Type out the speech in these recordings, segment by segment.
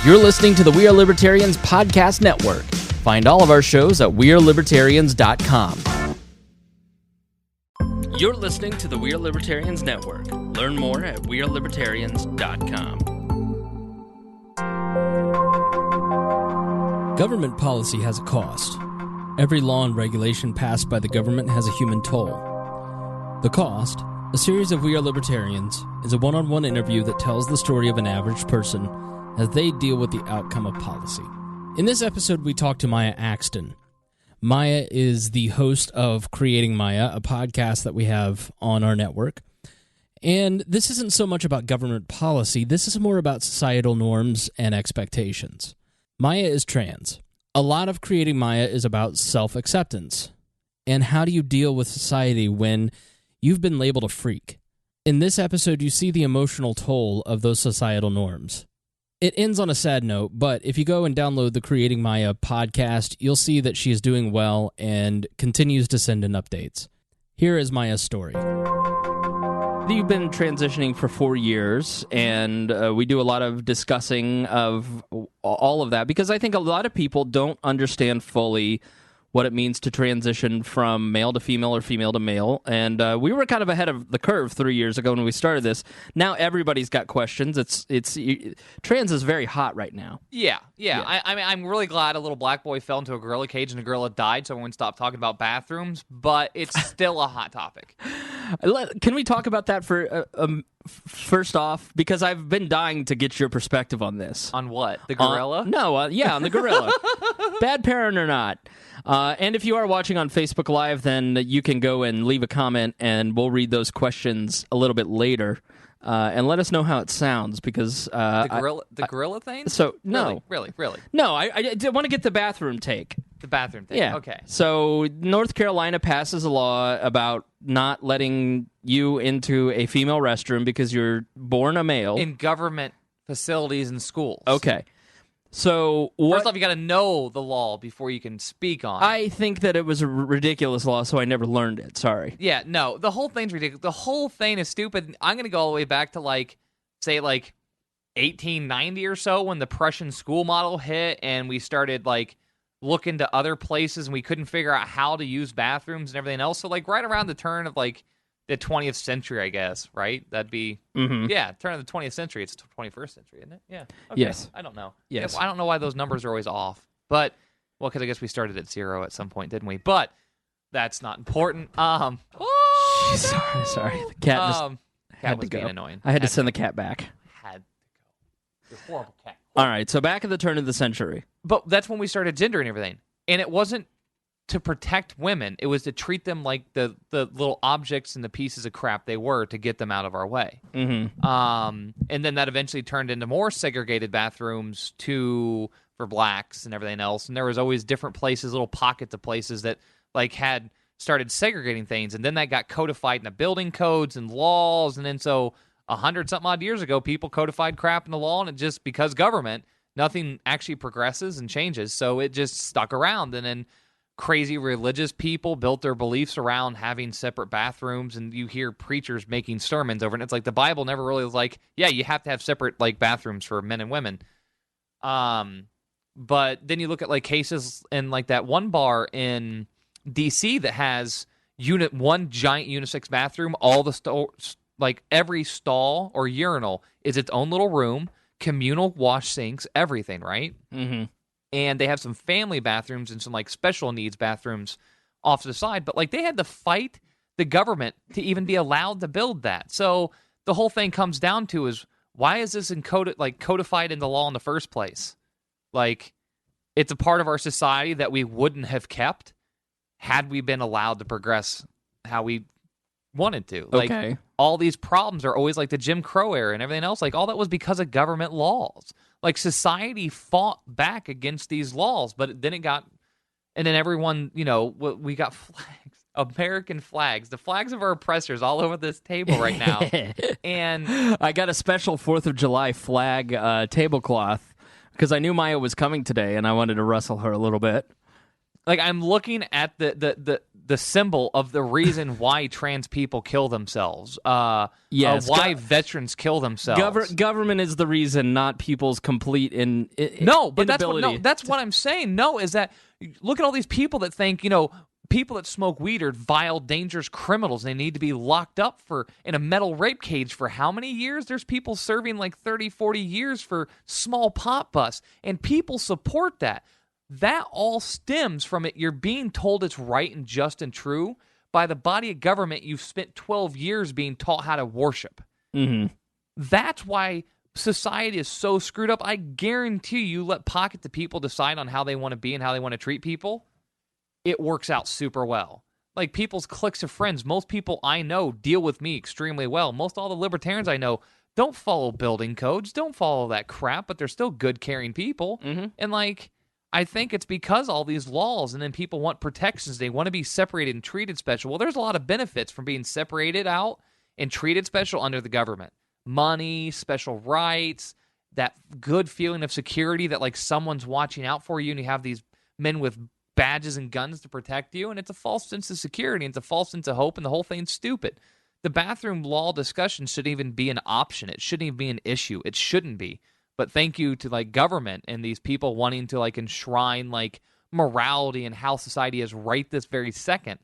You're listening to the We Are Libertarians podcast network. Find all of our shows at wearelibertarians.com. You're listening to the We Are Libertarians network. Learn more at wearelibertarians.com. Government policy has a cost. Every law and regulation passed by the government has a human toll. The cost, a series of We Are Libertarians, is a one-on-one interview that tells the story of an average person as they deal with the outcome of policy. In this episode, we talk to Miah Axton. Miah is the host of Creating Miah, a podcast that we have on our network. And this isn't so much about government policy. This is more about societal norms and expectations. Miah is trans. A lot of Creating Miah is about self-acceptance. And how do you deal with society when you've been labeled a freak? In this episode, you see the emotional toll of those societal norms. It ends on a sad note, but if you go and download the Creating Miah podcast, you'll see that she is doing well and continues to send in updates. Here is Miah's story. You've been transitioning for 4 years, and we do a lot of discussing of all of that, because I think a lot of people don't understand fully what it means to transition from male to female or female to male. And we were kind of ahead of the curve 3 years ago when we started this. Now everybody's got questions. Trans is very hot right now. Yeah. I mean, I'm really glad a little black boy fell into a gorilla cage and a gorilla died, so everyone stopped talking about bathrooms, but it's still a hot topic. Can we talk about that for first off? Because I've been dying to get your perspective on this. On what? The gorilla? On the gorilla. Bad parent or not. And if you are watching on Facebook Live, then you can go and leave a comment, and we'll read those questions a little bit later. And let us know how it sounds, because the gorilla thing? So no, really. No, I want to get the bathroom take. The bathroom thing. Yeah. Okay. So North Carolina passes a law about not letting you into a female restroom because you're born a male in government facilities and schools. Okay. So first off, you got to know the law before you can speak on it. I think that it was a ridiculous law, so I never learned it. Sorry. Yeah, no, the whole thing's ridiculous. The whole thing is stupid. I'm going to go all the way back to, say 1890 or so, when the Prussian school model hit, and we started, looking to other places, and we couldn't figure out how to use bathrooms and everything else. So, right around the turn of, the 20th century, I guess, right? That'd be, turn of the 20th century. It's the 21st century, isn't it? Yeah. Okay. Yes. I don't know. Yes. Yeah, I don't know why those numbers are always off. But, because I guess we started at 0 at some point, didn't we? But that's not important. Sorry. The cat just had to go. Being annoying. I had to send the cat back. Had to go. You're a horrible cat. All right, so back at the turn of the century. But that's when we started gender and everything. And it wasn't to protect women. It was to treat them like the little objects and the pieces of crap they were, to get them out of our way. Mm-hmm. And then that eventually turned into more segregated bathrooms for blacks and everything else. And there was always different places, little pockets of places that had started segregating things. And then that got codified in the building codes and laws. And then so 100-something odd years ago, people codified crap in the law, and it just, because government, nothing actually progresses and changes. So it just stuck around. And then crazy religious people built their beliefs around having separate bathrooms, and you hear preachers making sermons over it. And it's like the Bible never really was you have to have separate bathrooms for men and women. But then you look at cases in that one bar in DC that has one giant unisex bathroom. All the every stall or urinal is its own little room, communal wash sinks, everything, right? Mm-hmm. And they have some family bathrooms and some special needs bathrooms off to the side. But they had to fight the government to even be allowed to build that. So the whole thing comes down to is, why is this codified into law in the first place? It's a part of our society that we wouldn't have kept had we been allowed to progress how we wanted to. Okay. All these problems are always the Jim Crow era and everything else. All that was because of government laws. Society fought back against these laws, but then and then everyone, we got flags, American flags, the flags of our oppressors all over this table right now. And I got a special 4th of July flag tablecloth because I knew Miah was coming today, and I wanted to wrestle her a little bit. Like, I'm looking at the symbol of the reason why trans people kill themselves. Yes, why veterans kill themselves. Government is the reason, not people's complete No, but inability. that's what I'm saying. No, is that look at all these people that think, people that smoke weed are vile, dangerous criminals. They need to be locked up in a metal rape cage for how many years? There's people serving like 30, 40 years for small pot busts, and people support that. That all stems from it. You're being told it's right and just and true by the body of government you've spent 12 years being taught how to worship. Mm-hmm. That's why society is so screwed up. I guarantee you let pockets of people decide on how they want to be and how they want to treat people. It works out super well. Like people's cliques of friends, most people I know deal with me extremely well. Most all the libertarians I know don't follow building codes, don't follow that crap, but they're still good, caring people. Mm-hmm. And I think it's because all these laws, and then people want protections. They want to be separated and treated special. Well, there's a lot of benefits from being separated out and treated special under the government. Money, special rights, that good feeling of security that someone's watching out for you, and you have these men with badges and guns to protect you, and it's a false sense of security, and it's a false sense of hope, and the whole thing's stupid. The bathroom law discussion shouldn't even be an option. It shouldn't even be an issue. It shouldn't be. But thank you to government and these people wanting to enshrine morality and how society is right this very second.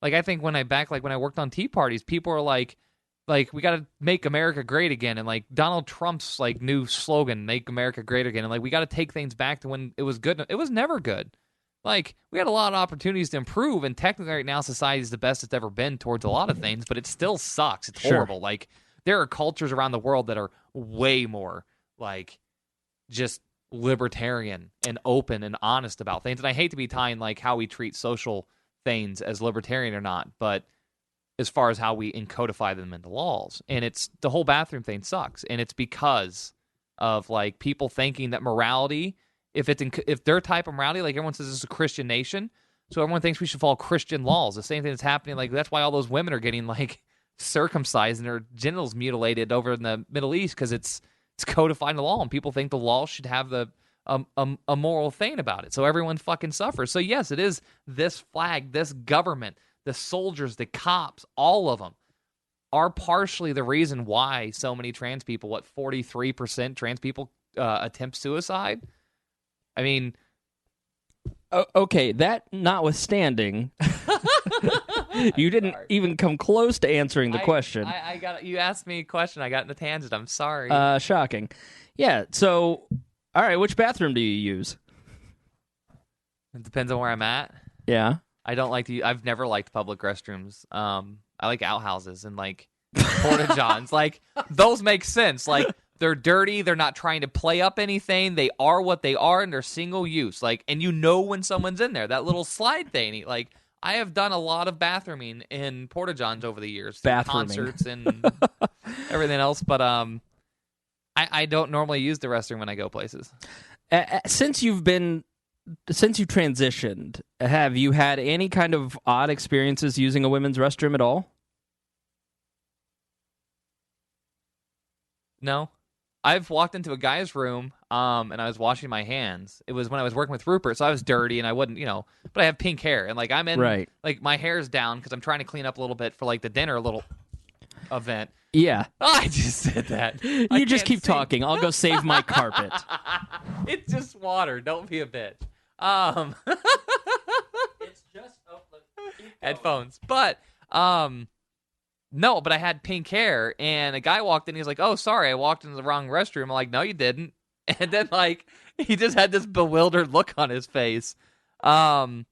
I think when I worked on Tea Parties, people are like we got to make America great again, and Donald Trump's new slogan, "Make America Great Again," and we got to take things back to when it was good. It was never good. We had a lot of opportunities to improve, and technically right now society is the best it's ever been towards a lot of things, but it still sucks. It's horrible. Sure. There are cultures around the world that are way more just libertarian and open and honest about things. And I hate to be tying how we treat social things as libertarian or not, but as far as how we encodify them into laws. And it's the whole bathroom thing sucks. And it's because of people thinking that morality, if their type of morality, everyone says this is a Christian nation, so everyone thinks we should follow Christian laws. The same thing that's happening, that's why all those women are getting circumcised and their genitals mutilated over in the Middle East, because it's codified in the law, and people think the law should have a moral thing about it. So everyone fucking suffers. So yes, it is this flag, this government, the soldiers, the cops, all of them are partially the reason why so many trans people, 43% trans people attempt suicide. I mean, okay, that notwithstanding, you didn't even come close to answering the question. I got you asked me a question. I got in a tangent. I'm sorry. Shocking. Yeah. So, all right. Which bathroom do you use? It depends on where I'm at. Yeah. I don't like to. I've never liked public restrooms. I like outhouses and porta johns. Those make sense. They're dirty. They're not trying to play up anything. They are what they are, and they're single use. And when someone's in there. That little slide thing. I have done a lot of bathrooming in porta johns over the years, concerts and everything else. But I don't normally use the restroom when I go places. Since you transitioned, have you had any kind of odd experiences using a women's restroom at all? No. I've walked into a guy's room, and I was washing my hands. It was when I was working with Rupert, so I was dirty, and I wouldn't, but I have pink hair, and I'm in, right. My hair's down because I'm trying to clean up a little bit for the dinner little event. Yeah. I just said that. You just keep talking. I'll go save my carpet. It's just water. Don't be a bitch. It's just headphones, but no, but I had pink hair, and a guy walked in. He's like, "Oh, sorry, I walked into the wrong restroom." I'm like, "No, you didn't." And then he just had this bewildered look on his face. But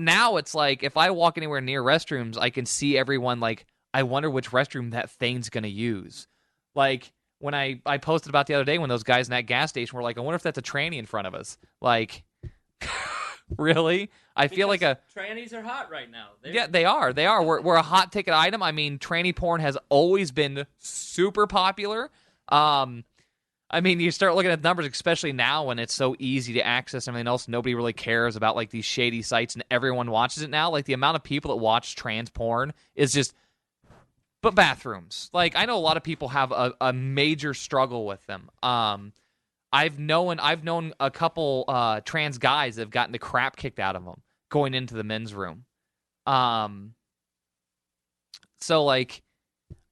now it's if I walk anywhere near restrooms, I can see everyone. I wonder which restroom that thing's gonna use. When I posted about the other day when those guys in that gas station were I wonder if that's a tranny in front of us. Really? I feel trannies are hot right now. Yeah, they are. They are. We're a hot ticket item. I mean, tranny porn has always been super popular. You start looking at the numbers, especially now when it's so easy to access everything else. Nobody really cares about these shady sites, and everyone watches it now. The amount of people that watch trans porn is just. But bathrooms, I know a lot of people have a major struggle with them. I've known a couple trans guys that have gotten the crap kicked out of them going into the men's room. So like,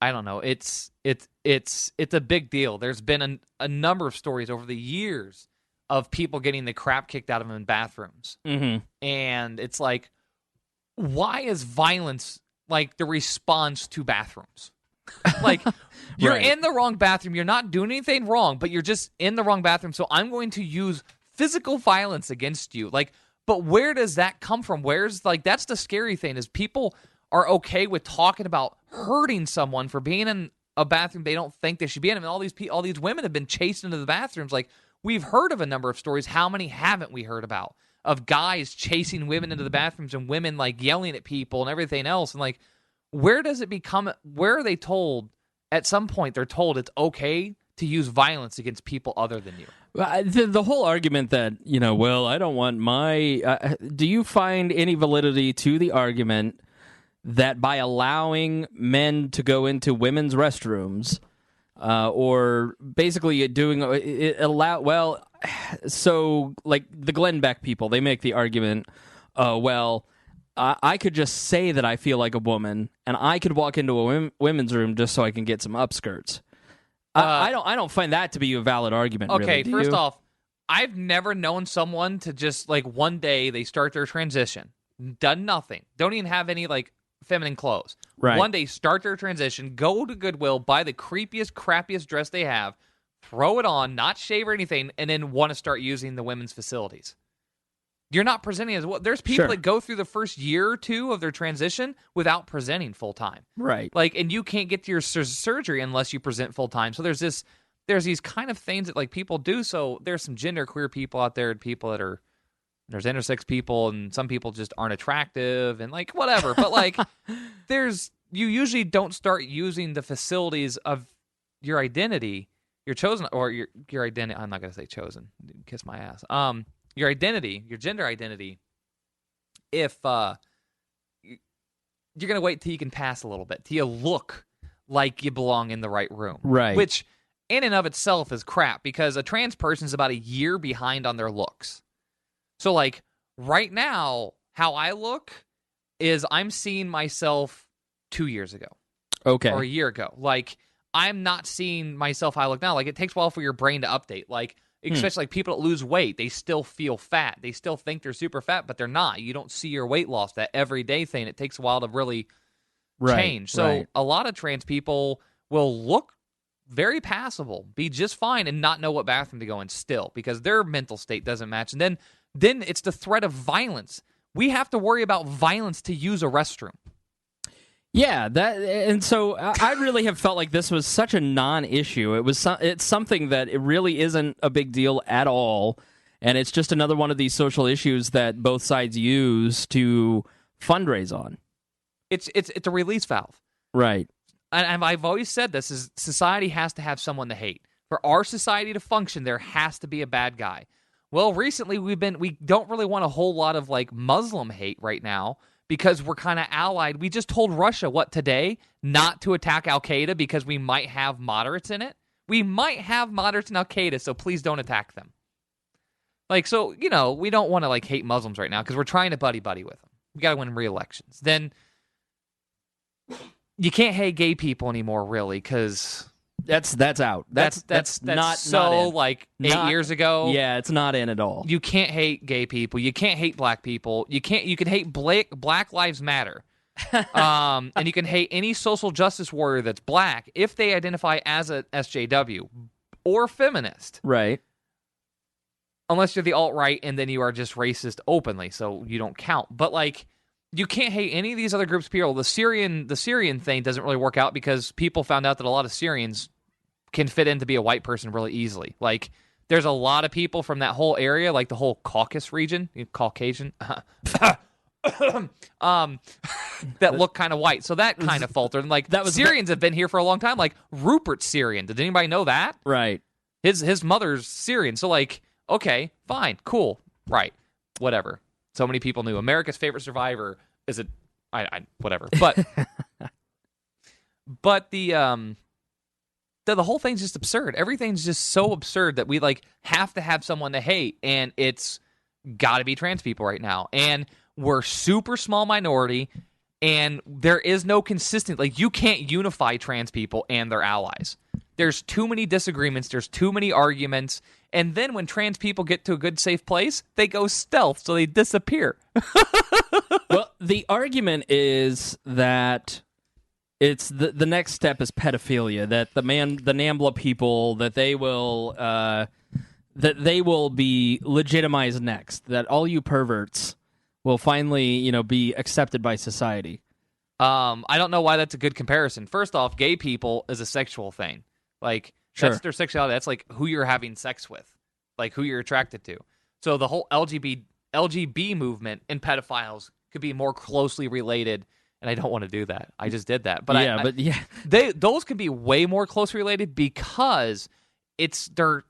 I don't know. It's a big deal. There's been a number of stories over the years of people getting the crap kicked out of them in bathrooms. Mm-hmm. And it's like, why is violence like the response to bathrooms? Like, you're Right. in the wrong bathroom. You're not doing anything wrong, but you're just in the wrong bathroom. So I'm going to use physical violence against you. Like, but where does that come from? That's the scary thing, is people are okay with talking about hurting someone for being in a bathroom they don't think they should be in. I mean, all these women have been chased into the bathrooms. Like, we've heard of a number of stories. How many haven't we heard about of guys chasing women into the bathrooms and women like yelling at people and everything else? And like, where does it become? Where are they told? At some point, they're told it's okay to use violence against people other than you. The whole argument that, well, I don't want my... do you find any validity to the argument that by allowing men to go into women's restrooms, or basically doing... so, like, the Glenn Beck people, they make the argument, I could just say that I feel like a woman, and I could walk into a women's room just so I can get some upskirts. I don't find that to be a valid argument. Okay, really. first off, I've never known someone to just like one day they start their transition, done nothing, don't even have any like feminine clothes. Right. One day start their transition, go to Goodwill, buy the creepiest, crappiest dress they have, throw it on, not shave or anything, and then want to start using the women's facilities. You're not presenting as well. There's people that go through the first year or two of their transition without presenting full time. Right. Like, and you can't get to your surgery unless you present full time. So there's these kind of things that like people do. So there's some genderqueer people out there, and people that are, there's intersex people, and some people just aren't attractive and like whatever. But like, you usually don't start using the facilities of your identity, your chosen, or your identity. I'm not gonna say chosen. Kiss my ass. Your identity, your gender identity, if you're going to wait till you can pass a little bit, till you look like you belong in the right room. Right. Which, in and of itself, is crap, because a trans person is about a year behind on their looks. So, like, right now, how I look is I'm seeing myself 2 years ago. Okay. Or a year ago. Like, I'm not seeing myself how I look now. Like, it takes a while for your brain to update. Like, especially like people that lose weight, they still feel fat. They still think they're super fat, but they're not. You don't see your weight loss, that everyday thing. It takes a while to really change. So a lot of trans people will look very passable, be just fine, and not know what bathroom to go in still, because their mental state doesn't match. And then it's the threat of violence. We have to worry about violence to use a restroom. Yeah, and so I really have felt like this was such a non-issue. It's something that it really isn't a big deal at all, and it's just another one of these social issues that both sides use to fundraise on. It's a release valve, right? And I've always said this: is society has to have someone to hate. For our society to function, there has to be a bad guy. Well, recently we don't really want a whole lot of like Muslim hate right now, because we're kind of allied. We just told Russia, today, not to attack Al-Qaeda because we might have moderates in it. We might have moderates in Al-Qaeda, so please don't attack them. Like, so, we don't want to, like, hate Muslims right now because we're trying to buddy-buddy with them. We got to win re-elections. Then you can't hate gay people anymore, really, because... That's out. That's not so, in. like, 8 years ago. Yeah, it's not in at all. You can't hate gay people. You can't hate black people. You can hate Black Lives Matter. And you can hate any social justice warrior that's black if they identify as a SJW or feminist. Right. Unless you're the alt-right and then you are just racist openly, so you don't count. But, like, you can't hate any of these other groups of people. The Syrian thing doesn't really work out because people found out that a lot of Syrians can fit in to be a white person really easily. Like, there's a lot of people from that whole area, like the whole Caucasus region, Caucasian, that look kind of white. So that kind of faltered. And like, Syrians have been here for a long time. Like, Rupert's Syrian. Did anybody know that? Right. His mother's Syrian. So, like, okay, fine, cool, right, whatever. So many people knew. America's favorite survivor is whatever. But the whole thing's just absurd. Everything's just so absurd that we like have to have someone to hate, and it's got to be trans people right now. And we're super small minority, and there is no consistent, like, you can't unify trans people and their allies. There's too many disagreements, there's too many arguments, and then when trans people get to a good, safe place, they go stealth, so they disappear. Well, the argument is that it's the next step is pedophilia, that the NAMBLA people, that they will be legitimized next, that all you perverts will finally, be accepted by society. I don't know why that's a good comparison. First off, gay people is a sexual thing. Like, sure. That's their sexuality. That's like who you're having sex with, like who you're attracted to. So the whole LGB movement and pedophiles could be more closely related. And I don't want to do that. I just did that. But those can be way more closely related because the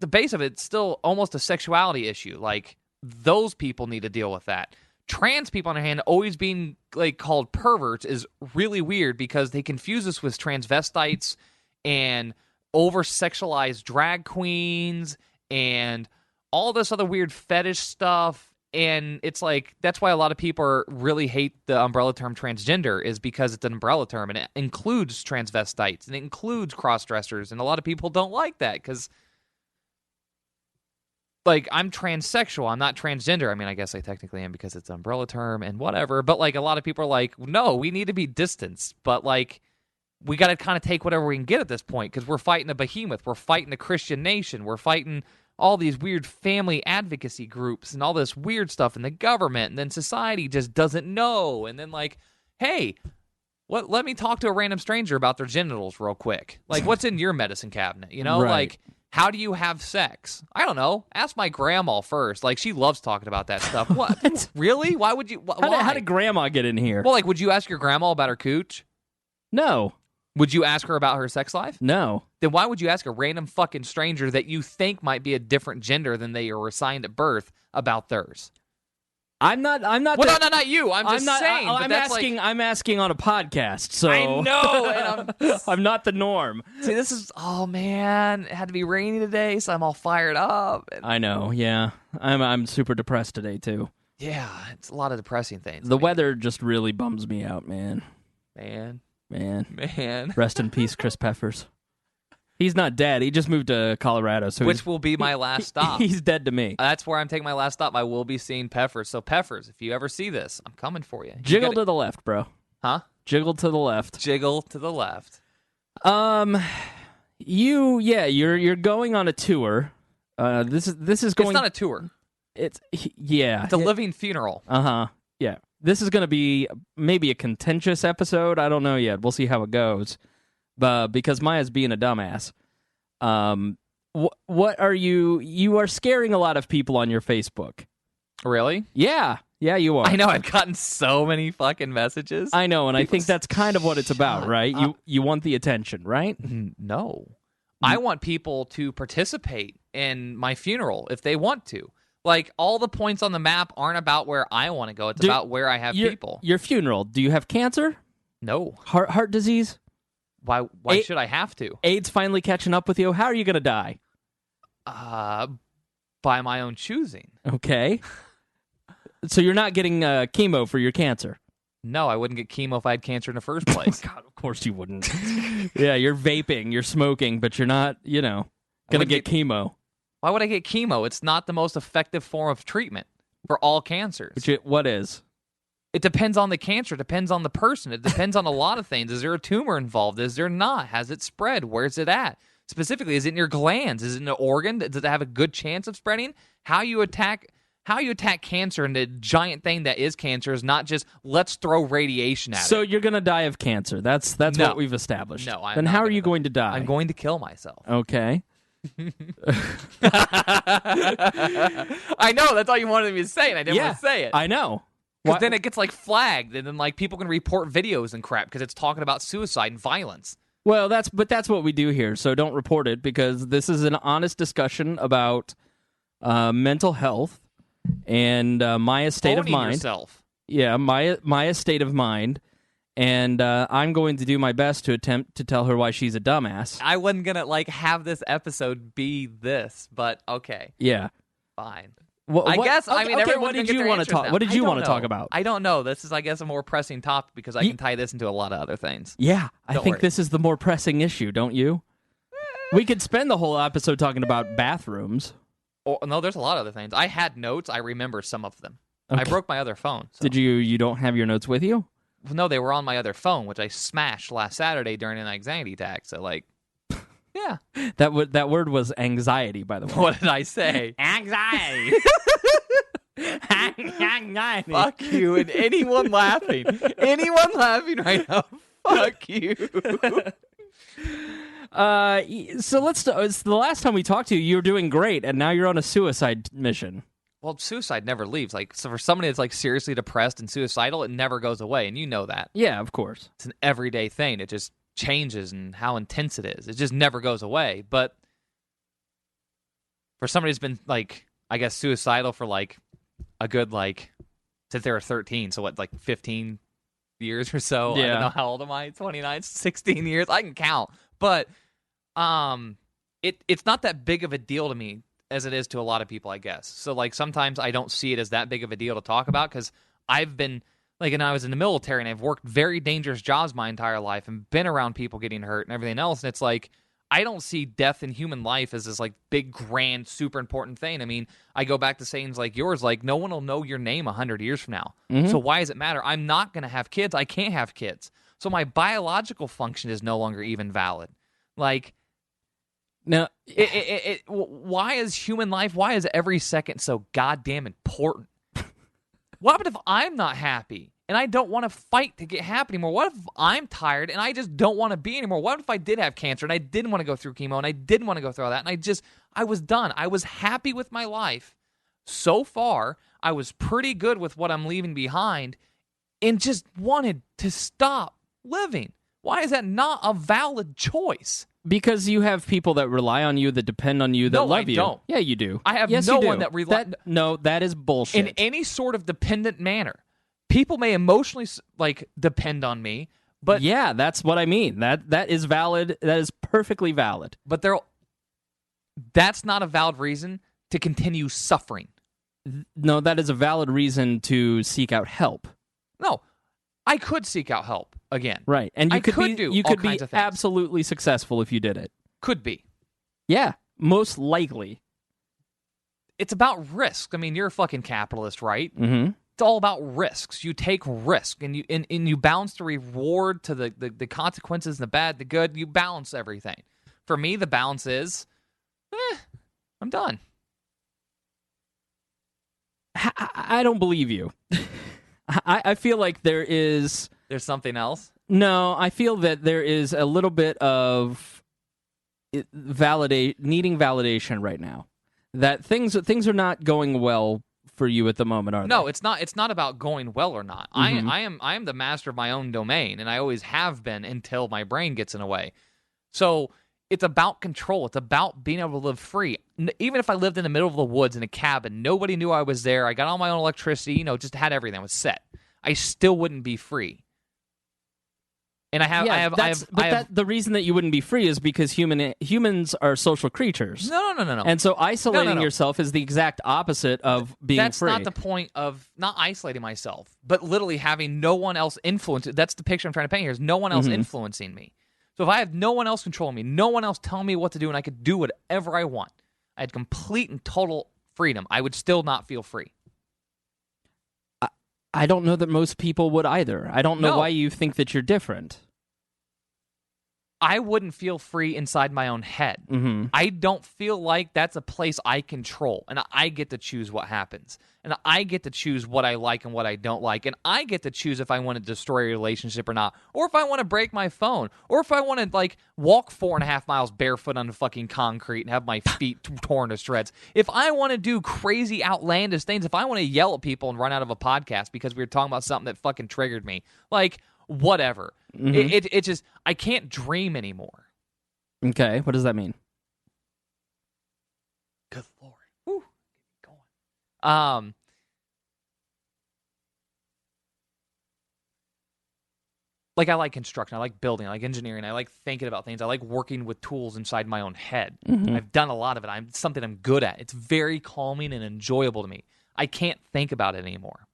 base of it's still almost a sexuality issue. Like, those people need to deal with that. Trans people, on the other hand, always being like called perverts is really weird because they confuse us with transvestites and over-sexualized drag queens and all this other weird fetish stuff. And it's like, that's why a lot of people really hate the umbrella term transgender, is because it's an umbrella term and it includes transvestites and it includes cross-dressers. And a lot of people don't like that because, like, I'm transsexual, I'm not transgender. I mean, I guess I technically am because it's an umbrella term and whatever. But, like, a lot of people are like, no, we need to be distanced. But, like, we got to kind of take whatever we can get at this point because we're fighting a behemoth. We're fighting a Christian nation. We're fighting all these weird family advocacy groups and all this weird stuff in the government. And then society just doesn't know. And then, like, hey, let me talk to a random stranger about their genitals real quick. Like, what's in your medicine cabinet? Right. Like, how do you have sex? I don't know. Ask my grandma first. Like, she loves talking about that stuff. What? Really? Why would you? Why? How did grandma get in here? Well, like, would you ask your grandma about her cooch? No. Would you ask her about her sex life? No. Then why would you ask a random fucking stranger that you think might be a different gender than they were assigned at birth about theirs? I'm not. Well, no, not you. I'm just saying. I'm asking on a podcast. So I know. And I'm not the norm. See, this is. Oh man, it had to be rainy today, so I'm all fired up. I know. Yeah, I'm super depressed today too. Yeah, it's a lot of depressing things. The weather just really bums me out, man. Man. Rest in peace, Chris Peffers. He's not dead. He just moved to Colorado. So which will be my last stop. He's dead to me. That's where I'm taking my last stop. I will be seeing Peffers. So, Peffers, if you ever see this, I'm coming for you. Jiggle to the left, bro. Huh? Jiggle to the left. Jiggle to the left. You're going on a tour. This is going. It's not a tour. It's a living funeral. Yeah. This is going to be maybe a contentious episode. I don't know yet. We'll see how it goes. Because Miah's being a dumbass. What are you? You are scaring a lot of people on your Facebook. Really? Yeah, you are. I know. I've gotten so many fucking messages. I know, and I think that's kind of what it's about, right? You want the attention, right? No, I want people to participate in my funeral if they want to. Like, all the points on the map aren't about where I want to go. It's about where I have people. Your funeral. Do you have cancer? No. Heart disease? Why should I have to? AIDS finally catching up with you. How are you going to die? By my own choosing. Okay. So you're not getting chemo for your cancer? No, I wouldn't get chemo if I had cancer in the first place. Oh, God, of course you wouldn't. Yeah, you're vaping, you're smoking, but you're not, going to get chemo. Why would I get chemo? It's not the most effective form of treatment for all cancers. What is? It depends on the cancer. It depends on the person. It depends on a lot of things. Is there a tumor involved? Is there not? Has it spread? Where's it at? Specifically, is it in your glands? Is it in an organ? Does it have a good chance of spreading? How you attack cancer and the giant thing that is cancer is not just let's throw radiation at it. So you're going to die of cancer. That's what we've established. No, then how are you going to die? I'm going to kill myself. Okay. I know, that's all you wanted me to say, and I didn't want to say it. I know. Because then it gets flagged, and then people can report videos and crap because it's talking about suicide and violence. Well, that's what we do here. So don't report it because this is an honest discussion about mental health and Miah's state of mind. Yourself. Yeah, Miah's state of mind. And I'm going to do my best to attempt to tell her why she's a dumbass. I wasn't going to have this episode be this, but okay. Yeah. Fine. I guess. I mean, okay, what did you want to talk? What did you want to talk about? I don't know. This is, I guess, a more pressing topic because I can tie this into a lot of other things. Yeah, I think worry. this is the more pressing issue, don't you? We could spend the whole episode talking about bathrooms. Oh, no, there's a lot of other things. I had notes. I remember some of them. Okay. I broke my other phone. So. Did you don't have your notes with you? No, they were on my other phone, which I smashed last Saturday during an anxiety attack. So, like, yeah. That word was anxiety, by the way. What did I say? Anxiety. Anxiety. Fuck you and anyone laughing. Anyone laughing right now, fuck you. So it's the last time we talked to you, you were doing great, and now you're on a suicide mission. Well, suicide never leaves. Like, so for somebody that's like seriously depressed and suicidal, it never goes away, and you know that. Yeah, of course. It's an everyday thing. It just changes and how intense it is. It just never goes away. But for somebody who's been like, I guess, suicidal for like a good since they were 13, so what, like 15 years or so? Yeah. I don't know, how old am I? 29, 16 years? I can count. But it's not that big of a deal to me as it is to a lot of people, I guess. So, like, sometimes I don't see it as that big of a deal to talk about because I've been, like, and I was in the military and I've worked very dangerous jobs my entire life and been around people getting hurt and everything else. And it's like, I don't see death in human life as this, like, big, grand, super important thing. I mean, I go back to sayings like yours, like, no one will know your name 100 years from now. Mm-hmm. So why does it matter? I'm not going to have kids. I can't have kids. So my biological function is no longer even valid. Like, now, why is human life, why is every second so goddamn important? What happens if I'm not happy and I don't want to fight to get happy anymore? What if I'm tired and I just don't want to be anymore? What if I did have cancer and I didn't want to go through chemo and I didn't want to go through all that and I was done. I was happy with my life. So far, I was pretty good with what I'm leaving behind and just wanted to stop living. Why is that not a valid choice? Because you have people that rely on you, that depend on you, that love you. No, I don't. Yeah, you do. I have yes, no you do. one that relies... No, that is bullshit. In any sort of dependent manner. People may emotionally, like, depend on me, but... Yeah, that's what I mean. That is valid. That is perfectly valid. But that's not a valid reason to continue suffering. No, that is a valid reason to seek out help. No, I could seek out help again. Right. And you could be of absolutely successful if you did it. Could be. Yeah, most likely. It's about risk. I mean, you're a fucking capitalist, right? Mm-hmm. It's all about risks. You take risk and you balance the reward to the consequences, the bad, the good. You balance everything. For me, the balance is, I'm done. I don't believe you. I feel like there's something else? No, I feel that there is a little bit of needing validation right now. That things are not going well for you at the moment, are they? No, it's not. It's not about going well or not. Mm-hmm. I am the master of my own domain, and I always have been until my brain gets in the way. So it's about control. It's about being able to live free. Even if I lived in the middle of the woods in a cabin, nobody knew I was there. I got all my own electricity. Just had everything. I was set. I still wouldn't be free. And the reason that you wouldn't be free is because humans are social creatures. No. And so isolating yourself is the exact opposite of being That's free. That's not the point of not isolating myself, but literally having no one else influence. That's the picture I'm trying to paint here, is no one else influencing me. So if I have no one else controlling me, no one else telling me what to do, and I could do whatever I want, I had complete and total freedom, I would still not feel free. I don't know that most people would either. I don't know why you think that you're different. I wouldn't feel free inside my own head. Mm-hmm. I don't feel like that's a place I control, and I get to choose what happens. And I get to choose what I like and what I don't like, and I get to choose if I want to destroy a relationship or not, or if I want to break my phone, or if I want to, walk 4.5 miles barefoot on the fucking concrete and have my feet torn to shreds. If I want to do crazy, outlandish things, if I want to yell at people and run out of a podcast because we were talking about something that fucking triggered me, whatever. Mm-hmm. It just, I can't dream anymore. Okay, what does that mean? Good Lord. Whew. Going. like I like construction, I like building, I like engineering, I like thinking about things, I like working with tools inside my own head. I've done a lot of it. It's something I'm good at. It's very calming and enjoyable to me. I can't think about it anymore.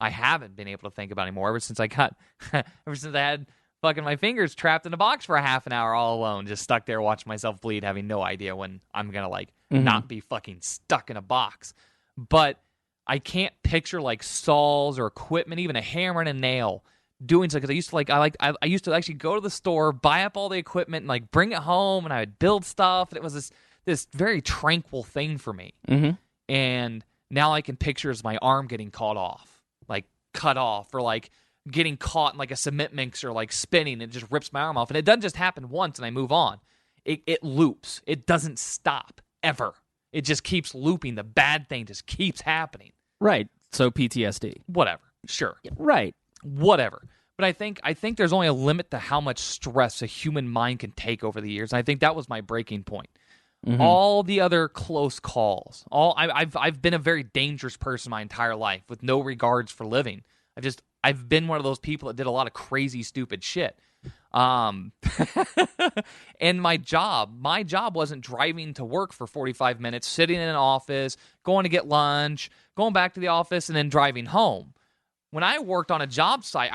I haven't been able to think about it anymore ever since I had fucking my fingers trapped in a box for a half an hour all alone, just stuck there watching myself bleed, having no idea when I'm gonna like not be fucking stuck in a box. But I can't picture like saws or equipment, even a hammer and a nail, doing so, because I used to actually go to the store, buy up all the equipment, and like bring it home, and I would build stuff, and it was this very tranquil thing for me. And now I can picture as my arm getting cut off, or like getting caught in like a cement mixer, like spinning, and it just rips my arm off. And it doesn't just happen once and I move on. It loops. It doesn't stop ever. It just keeps looping. The bad thing just keeps happening. Right. So PTSD. Whatever. Sure. Right. Whatever. But I think there's only a limit to how much stress a human mind can take over the years. And I think that was my breaking point. All the other close calls. I've been a very dangerous person my entire life with no regards for living. I've been one of those people that did a lot of crazy, stupid shit. And my job wasn't driving to work for 45 minutes, sitting in an office, going to get lunch, going back to the office, and then driving home. When I worked on a job site,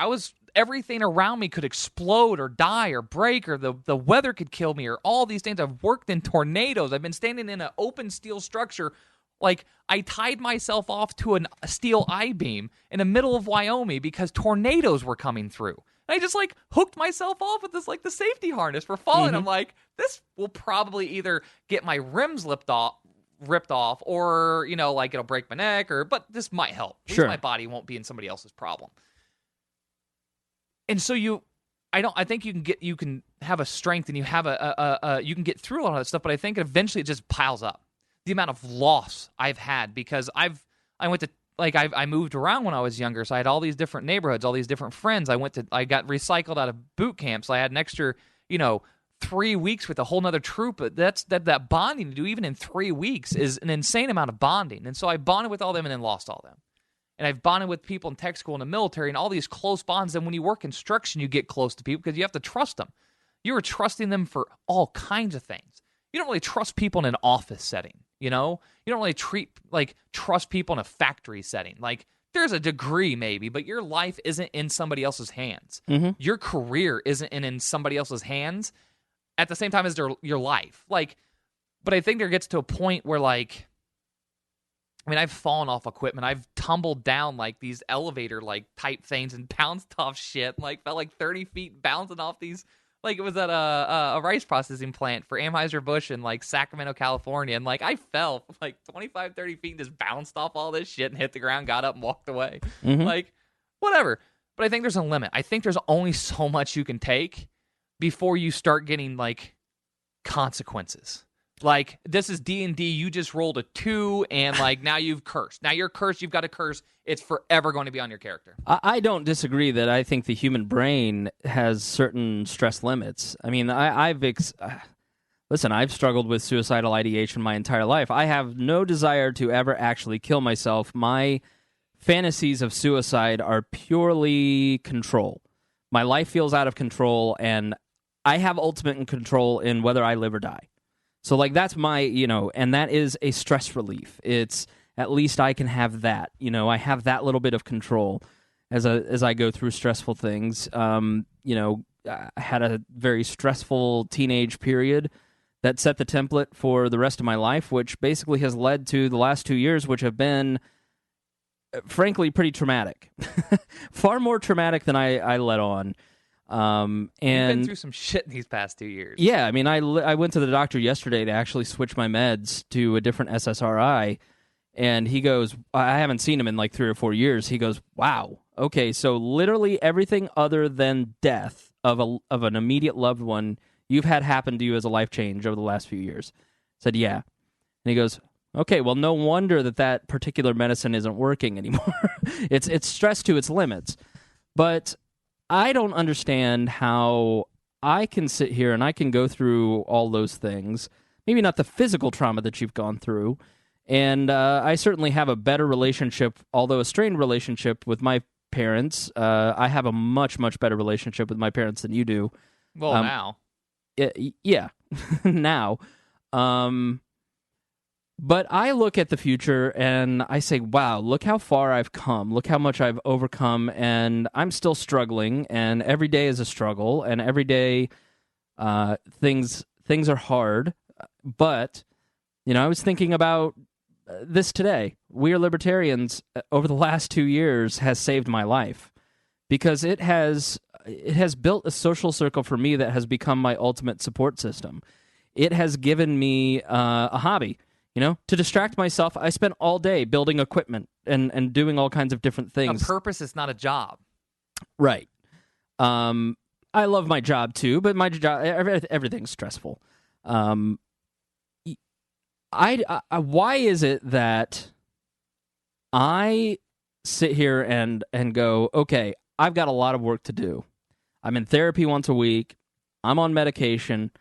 everything around me could explode or die or break, or the weather could kill me, or all these things. I've worked in tornadoes. I've been standing in an open steel structure. Like, I tied myself off to a steel I-beam in the middle of Wyoming because tornadoes were coming through. And I just, like, hooked myself off with this, like, the safety harness for falling. I'm like, this will probably either get my rims ripped off, or, you know, like, it'll break my neck, but this might help. At least my body won't be in somebody else's problem. And so I think you can have a strength, and you have you can get through a lot of that stuff, but I think eventually it just piles up. The amount of loss I've had, because I moved around when I was younger, so I had all these different neighborhoods, all these different friends. I got recycled out of boot camp, so I had an extra, 3 weeks with a whole nother troop. But that bonding to do even in 3 weeks is an insane amount of bonding. And so I bonded with all them and then lost all them. And I've bonded with people in tech school and the military and all these close bonds. And when you work construction, you get close to people because you have to trust them. You are trusting them for all kinds of things. You don't really trust people in an office setting, You don't really trust people in a factory setting. Like, there's a degree maybe, but your life isn't in somebody else's hands. Your career isn't in somebody else's hands at the same time as your life. Like, but I think there gets to a point where, like, I've fallen off equipment. I've tumbled down, like, these elevator, like, type things and bounced off shit. Like, felt like 30 feet bouncing off these. Like, it was at a rice processing plant for Anheuser-Busch in, like, Sacramento, California. And, like, I fell, like, 25, 30 feet and just bounced off all this shit and hit the ground, got up and walked away. Like, whatever. But I think there's a limit. I think there's only so much you can take before you start getting, like, consequences. Like, this is D&D, you just rolled a 2, and, like, now you've cursed. Now you're cursed, you've got to curse. It's forever going to be on your character. I don't disagree that I think the human brain has certain stress limits. I mean, listen, I've struggled with suicidal ideation my entire life. I have no desire to ever actually kill myself. My fantasies of suicide are purely control. My life feels out of control, and I have ultimate control in whether I live or die. So, like, that's my, and that is a stress relief. It's, at least I can have that. I have that little bit of control as I go through stressful things. I had a very stressful teenage period that set the template for the rest of my life, which basically has led to the last 2 years, which have been, frankly, pretty traumatic. Far more traumatic than I let on. And you've been through some shit in these past 2 years. Yeah, I mean, I went to the doctor yesterday to actually switch my meds to a different SSRI, and he goes, I haven't seen him in like 3 or 4 years. He goes, wow, okay, so literally everything other than death of an immediate loved one you've had happen to you as a life change over the last few years. I said, yeah. And he goes, okay, well, no wonder that particular medicine isn't working anymore. It's stressed to its limits. But I don't understand how I can sit here and I can go through all those things, maybe not the physical trauma that you've gone through, and I certainly have a better relationship, although a strained relationship, with my parents. I have a much, much better relationship with my parents than you do. Well, now. Yeah, now. But I look at the future and I say, wow, look how far I've come. Look how much I've overcome, and I'm still struggling, and every day is a struggle, and every day things are hard. But, I was thinking about this today. We Are Libertarians, over the last 2 years, has saved my life because it has built a social circle for me that has become my ultimate support system. It has given me a hobby. To distract myself, I spent all day building equipment and doing all kinds of different things. A purpose is not a job. Right. I love my job too, but my job, everything's stressful. Why is it that I sit here and go, okay, I've got a lot of work to do. I'm in therapy once a week. I'm on medication.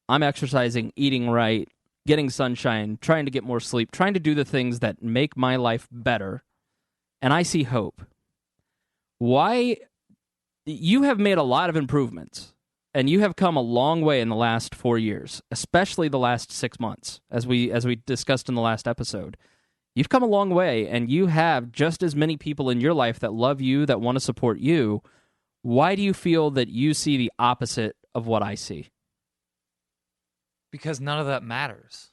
I'm exercising, eating right, getting sunshine, trying to get more sleep, trying to do the things that make my life better, and I see hope. Why? You have made a lot of improvements, and you have come a long way in the last 4 years, especially the last 6 months, as we discussed in the last episode. You've come a long way, and you have just as many people in your life that love you, that want to support you. Why do you feel that you see the opposite of what I see? Because none of that matters.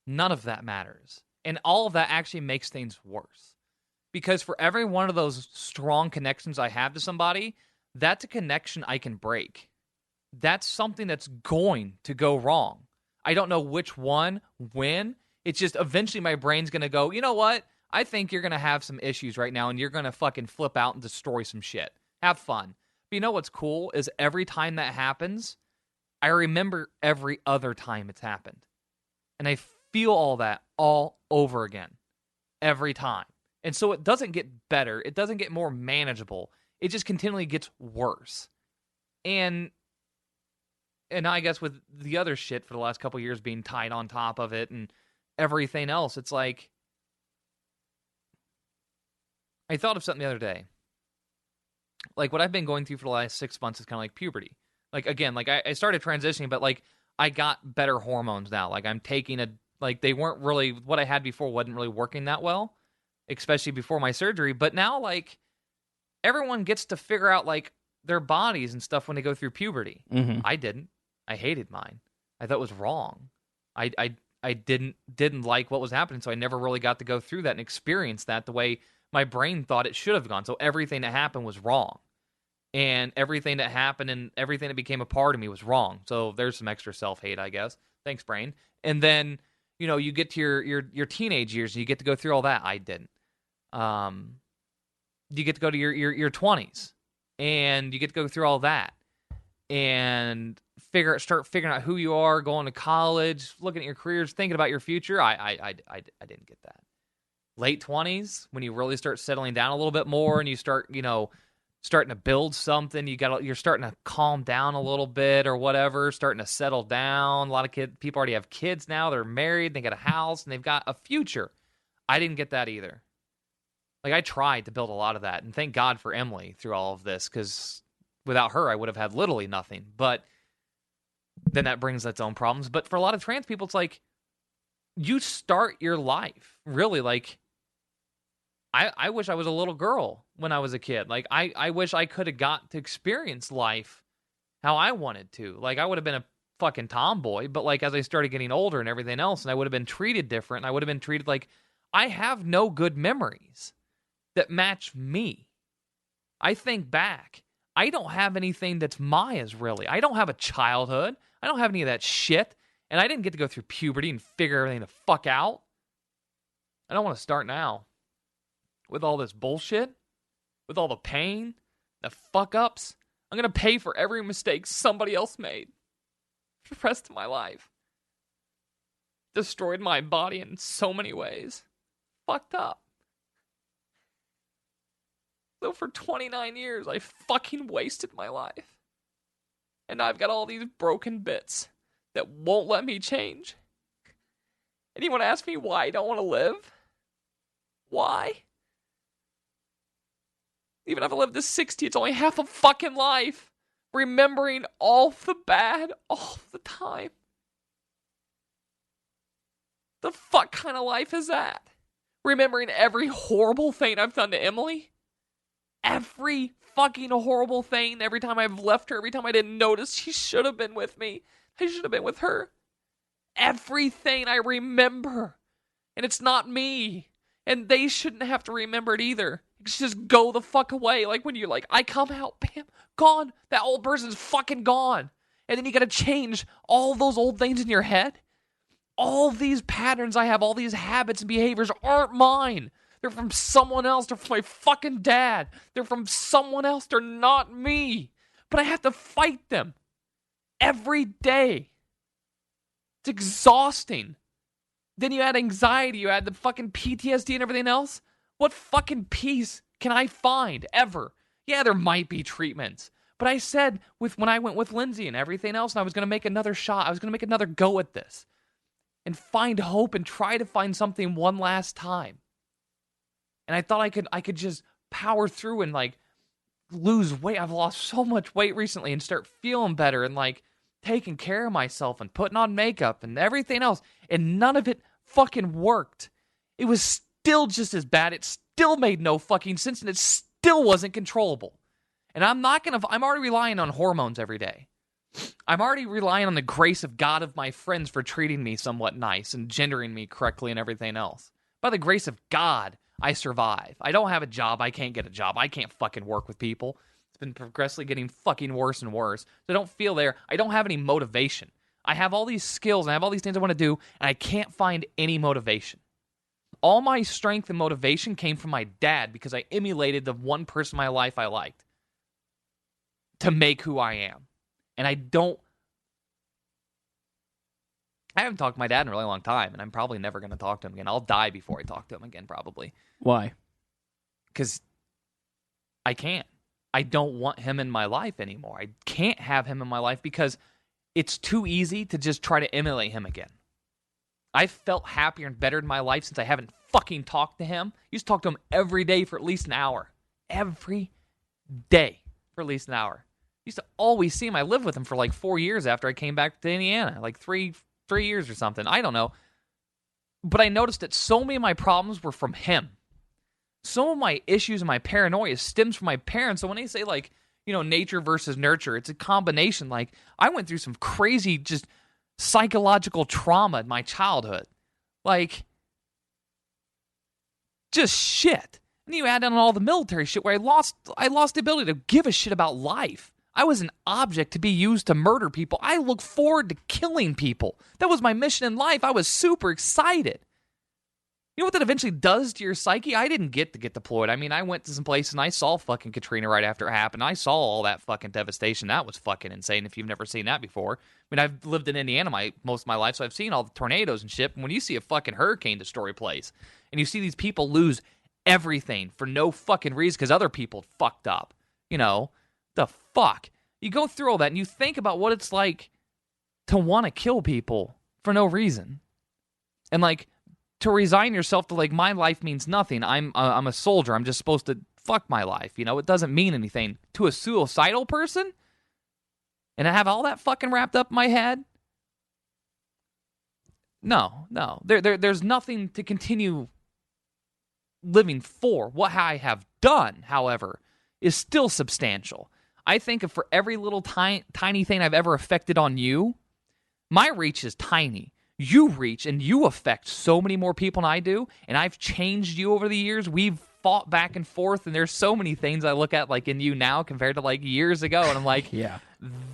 None of that matters. And all of that actually makes things worse. Because for every one of those strong connections I have to somebody, that's a connection I can break. That's something that's going to go wrong. I don't know which one, when. It's just eventually my brain's going to go, you know what? I think you're going to have some issues right now and you're going to fucking flip out and destroy some shit. Have fun. But you know what's cool is every time that happens, I remember every other time it's happened. And I feel all that all over again. Every time. And so it doesn't get better. It doesn't get more manageable. It just continually gets worse. And I guess with the other shit for the last couple of years being tied on top of it and everything else, it's like, I thought of something the other day. Like what I've been going through for the last 6 months is kind of like puberty. Like, again, like I started transitioning, but like I got better hormones now. Like I'm taking they weren't really, what I had before wasn't really working that well, especially before my surgery. But now like everyone gets to figure out like their bodies and stuff when they go through puberty. Mm-hmm. I didn't. I hated mine. I thought it was wrong. I didn't like what was happening, so I never really got to go through that and experience that the way my brain thought it should have gone. So everything that happened was wrong. And everything that happened and everything that became a part of me was wrong. So there's some extra self-hate, I guess. Thanks, brain. And then, you get to your teenage years and you get to go through all that. I didn't. You get to go to your 20s and you get to go through all that and start figuring out who you are, going to college, looking at your careers, thinking about your future. I didn't get that. Late 20s, when you really start settling down a little bit more and you start, starting to build something, you're starting to calm down a little bit or whatever, starting to settle down. A lot of people already have kids now. They're married, they got a house, and they've got a future. I didn't get that either. Like, I tried to build a lot of that, and thank God for Emily through all of this, because without her, I would have had literally nothing. But then that brings its own problems. But for a lot of trans people, it's like, you start your life, really, like, I wish I was a little girl when I was a kid. Like, I wish I could have got to experience life how I wanted to. Like, I would have been a fucking tomboy, but, like, as I started getting older and everything else, and I would have been treated different, and I would have been treated like, I have no good memories that match me. I think back. I don't have anything that's Miah's, really. I don't have a childhood. I don't have any of that shit, and I didn't get to go through puberty and figure everything the fuck out. I don't want to start now. With all this bullshit, with all the pain, the fuck-ups, I'm going to pay for every mistake somebody else made for the rest of my life. Destroyed my body in so many ways. Fucked up. So for 29 years, I fucking wasted my life. And I've got all these broken bits that won't let me change. And you want to ask me why I don't want to live? Why? Even if I live to 60, it's only half a fucking life. Remembering all the bad all the time. The fuck kind of life is that? Remembering every horrible thing I've done to Emily? Every fucking horrible thing. Every time I've left her, every time I didn't notice she should have been with me. I should have been with her. Everything I remember. And it's not me. And they shouldn't have to remember it either. It's just go the fuck away. Like when you're like, I come out, bam, gone. That old person's fucking gone. And then you gotta change all those old things in your head. All these patterns I have, all these habits and behaviors aren't mine. They're from someone else. They're from my fucking dad. They're from someone else. They're not me. But I have to fight them every day. It's exhausting. Then you add anxiety, you add the fucking PTSD and everything else. What fucking peace can I find ever? Yeah, there might be treatments. But I said when I went with Lindsay and everything else, and I was going to make another shot. I was going to make another go at this. And find hope and try to find something one last time. And I thought I could just power through and like lose weight. I've lost so much weight recently and start feeling better and like taking care of myself and putting on makeup and everything else. And none of it fucking worked. It was still just as bad. It still made no fucking sense and it still wasn't controllable. And I'm already relying on hormones every day. I'm already relying on the grace of God of my friends for treating me somewhat nice and gendering me correctly and everything else. By the grace of God, I survive. I don't have a job. I can't get a job. I can't fucking work with people. It's been progressively getting fucking worse and worse. So I don't feel there. I don't have any motivation. I have all these skills and I have all these things I want to do, and I can't find any motivation. All my strength and motivation came from my dad because I emulated the one person in my life I liked to make who I am. And I haven't talked to my dad in a really long time, and I'm probably never going to talk to him again. I'll die before I talk to him again, probably. Why? Because I can't. I don't want him in my life anymore. I can't have him in my life because it's too easy to just try to emulate him again. I've felt happier and better in my life since I haven't fucking talked to him. I used to talk to him every day for at least an hour. Every day for at least an hour. I used to always see him. I lived with him for like 4 years after I came back to Indiana. Like three years or something. I don't know. But I noticed that so many of my problems were from him. Some of my issues and my paranoia stems from my parents. So when they say like, nature versus nurture, it's a combination. Like I went through some crazy just psychological trauma in my childhood. Like just shit. And you add in all the military shit where I lost the ability to give a shit about life. I was an object to be used to murder people. I look forward to killing people. That was my mission in life. I was super excited. You know what that eventually does to your psyche? I didn't get to get deployed. I mean, I went to some place and I saw fucking Katrina right after it happened. I saw all that fucking devastation. That was fucking insane if you've never seen that before. I mean, I've lived in Indiana most of my life, so I've seen all the tornadoes and shit. And when you see a fucking hurricane destroy a place, and you see these people lose everything for no fucking reason because other people fucked up, the fuck? You go through all that and you think about what it's like to want to kill people for no reason. And like to resign yourself to like my life means nothing. I'm a soldier. I'm just supposed to fuck my life. It doesn't mean anything to a suicidal person. And I have all that fucking wrapped up in my head. No. There's nothing to continue living for. What I have done, however, is still substantial. I think if for every little tiny thing I've ever affected on you, my reach is tiny. You reach and you affect so many more people than I do, and I've changed you over the years. We've fought back and forth, and there's so many things I look at like in you now compared to like years ago, and I'm like, yeah,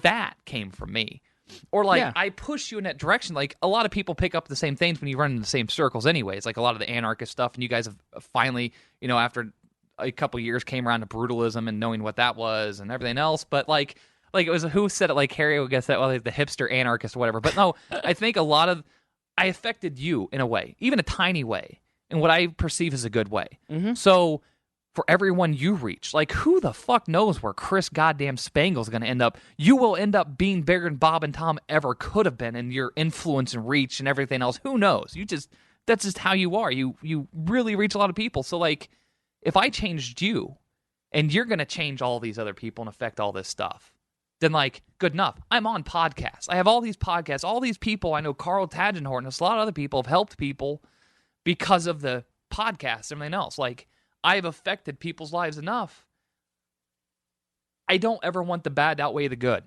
that came from me. Or like I push you in that direction. Like a lot of people pick up the same things when you run in the same circles anyways, like a lot of the anarchist stuff, and you guys have finally, after a couple years came around to brutalism and knowing what that was and everything else. But like it was who said it? Like Harry, I guess that like the hipster anarchist or whatever. But no, I think I affected you in a way, even a tiny way, in what I perceive as a good way. Mm-hmm. So for everyone you reach, like who the fuck knows where Chris goddamn Spangle's going to end up? You will end up being bigger than Bob and Tom ever could have been in your influence and reach and everything else. Who knows? That's just how you are. You really reach a lot of people. So like, if I changed you, and you're going to change all these other people and affect all this stuff, then, like, good enough. I'm on podcasts. I have all these podcasts, all these people. I know Carl Tagenhorn, a lot of other people have helped people because of the podcast and everything else. Like, I've affected people's lives enough. I don't ever want the bad to outweigh the good.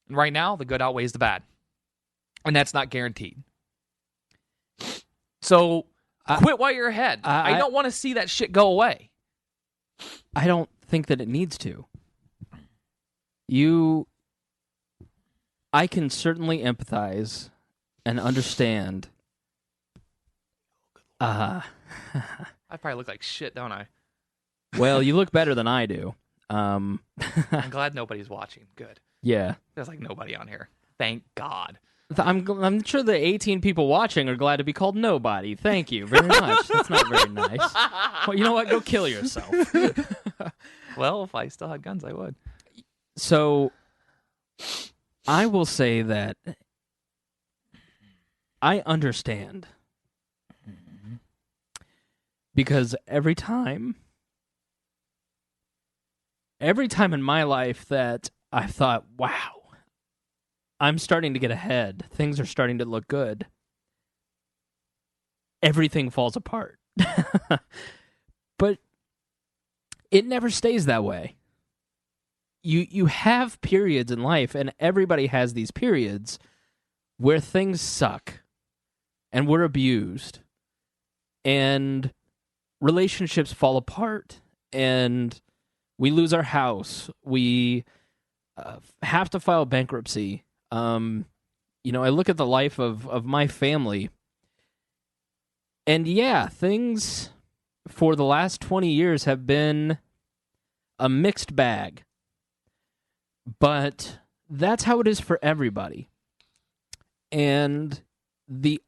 And right now, the good outweighs the bad. And that's not guaranteed. So, quit while you're ahead. I don't want to see that shit go away. I don't think that it needs to. I can certainly empathize and understand. I probably look like shit, don't I? Well, you look better than I do. I'm glad nobody's watching. Good. Yeah. There's like nobody on here. Thank God. I'm sure the 18 people watching are glad to be called nobody. Thank you very much. That's not very nice. Well, you know what? Go kill yourself. Well, if I still had guns, I would. So, I will say that I understand. Because every time in my life that I thought, wow, I'm starting to get ahead, things are starting to look good, everything falls apart. But it never stays that way. You have periods in life, and everybody has these periods where things suck, and we're abused, and relationships fall apart, and we lose our house. We have to file bankruptcy. I look at the life of my family, and yeah, things for the last 20 years have been a mixed bag. But that's how it is for everybody. And the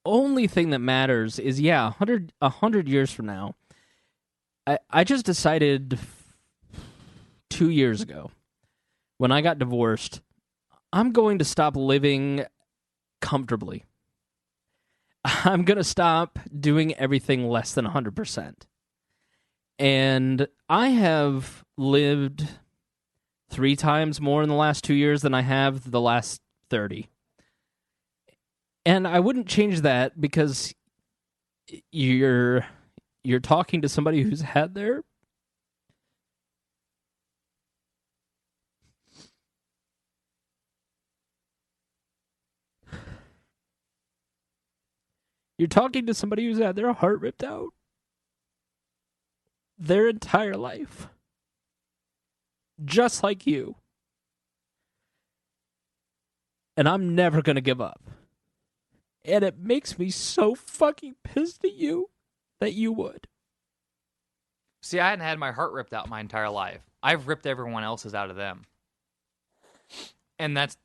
only thing that matters is, 100 years from now, I just decided 2 years ago, when I got divorced, I'm going to stop living comfortably. I'm going to stop doing everything less than 100%. And I have lived 3 times more in the last 2 years than I have the last 30. And I wouldn't change that because you're talking to somebody who's had their heart ripped out their entire life. Just like you. And I'm never going to give up. And it makes me so fucking pissed at you that you would. See, I hadn't had my heart ripped out my entire life. I've ripped everyone else's out of them. And that's...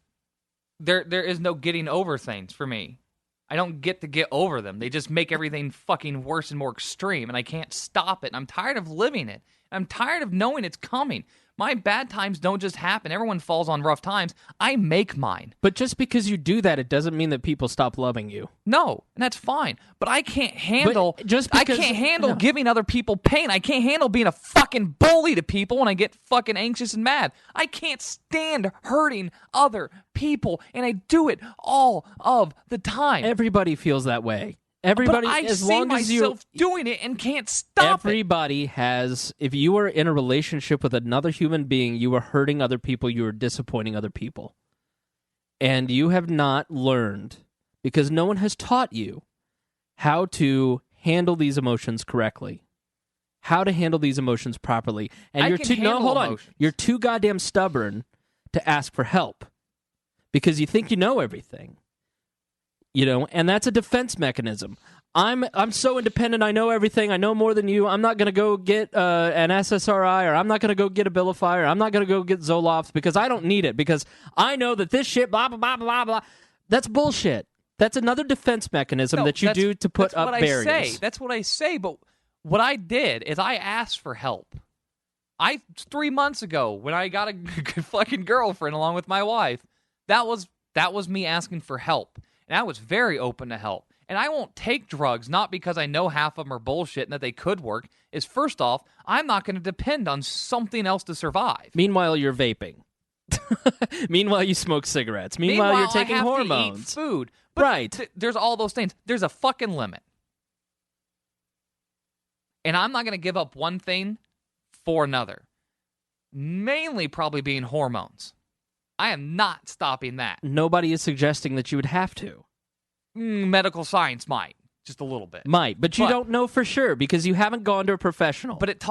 There is no getting over things for me. I don't get to get over them. They just make everything fucking worse and more extreme, and I can't stop it. And I'm tired of living it. I'm tired of knowing it's coming. My bad times don't just happen. Everyone falls on rough times. I make mine. But just because you do that, it doesn't mean that people stop loving you. No, and that's fine. But I can't handle giving other people pain. I can't handle being a fucking bully to people when I get fucking anxious and mad. I can't stand hurting other people, and I do it all of the time. Everybody feels that way. Everybody, but I as see long as myself doing it and can't stop everybody has, if you are in a relationship with another human being, you are hurting other people, you are disappointing other people. And you have not learned, because no one has taught you how to handle these emotions correctly. How to handle these emotions properly. And you're too goddamn stubborn to ask for help. Because you think you know everything. And that's a defense mechanism. I'm so independent, I know everything, I know more than you, I'm not going to go get an SSRI, or I'm not going to go get Abilify, or I'm not going to go get Zoloft, because I don't need it, because I know that this shit, blah, blah, blah, blah, blah. That's bullshit. That's another defense mechanism that you do to put up barriers. That's what I say, but what I did is I asked for help. 3 months ago, when I got a fucking girlfriend along with my wife, that was me asking for help. And I was very open to help. and I won't take drugs not because I know half of them are bullshit and that they could work, is first off, I'm not going to depend on something else to survive. Meanwhile, you're vaping. Meanwhile, you smoke cigarettes. Meanwhile, you're taking I have hormones. To eat food. But right. There's all those things. There's a fucking limit. And I'm not going to give up one thing for another. Mainly probably being hormones. I am not stopping that. Nobody is suggesting that you would have to. Medical science might. Just a little bit. But you don't know for sure because you haven't gone to a professional. But it's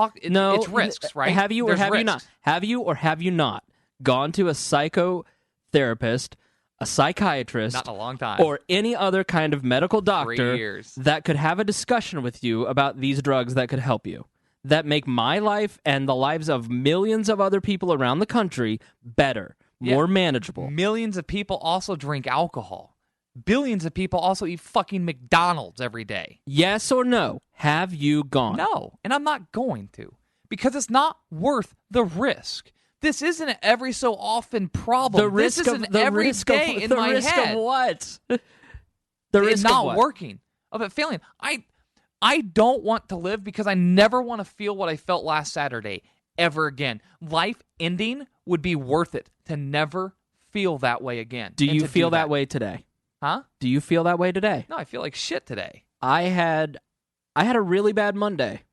risks, right? Have you or There's have risks. you not? Have you or have you not gone to a psychotherapist, a psychiatrist, not in a long time, or any other kind of medical doctor 3 years. that could have a discussion with you about these drugs that could help you, that make my life and the lives of millions of other people around the country better, more manageable? Millions of people also drink alcohol. Billions of people also eat fucking McDonald's every day. Yes or no? Have you gone? No, and I'm not going to because it's not worth the risk. This isn't an every so often problem. The risk this is an every day in my risk head. Of what? The It's risk not of what? working. Of it failing. I don't want to live because I never want to feel what I felt last Saturday ever again. Life ending would be worth it to never feel that way again. Do you feel that way today? Huh? Do you feel that way today? No, I feel like shit today. I had a really bad Monday.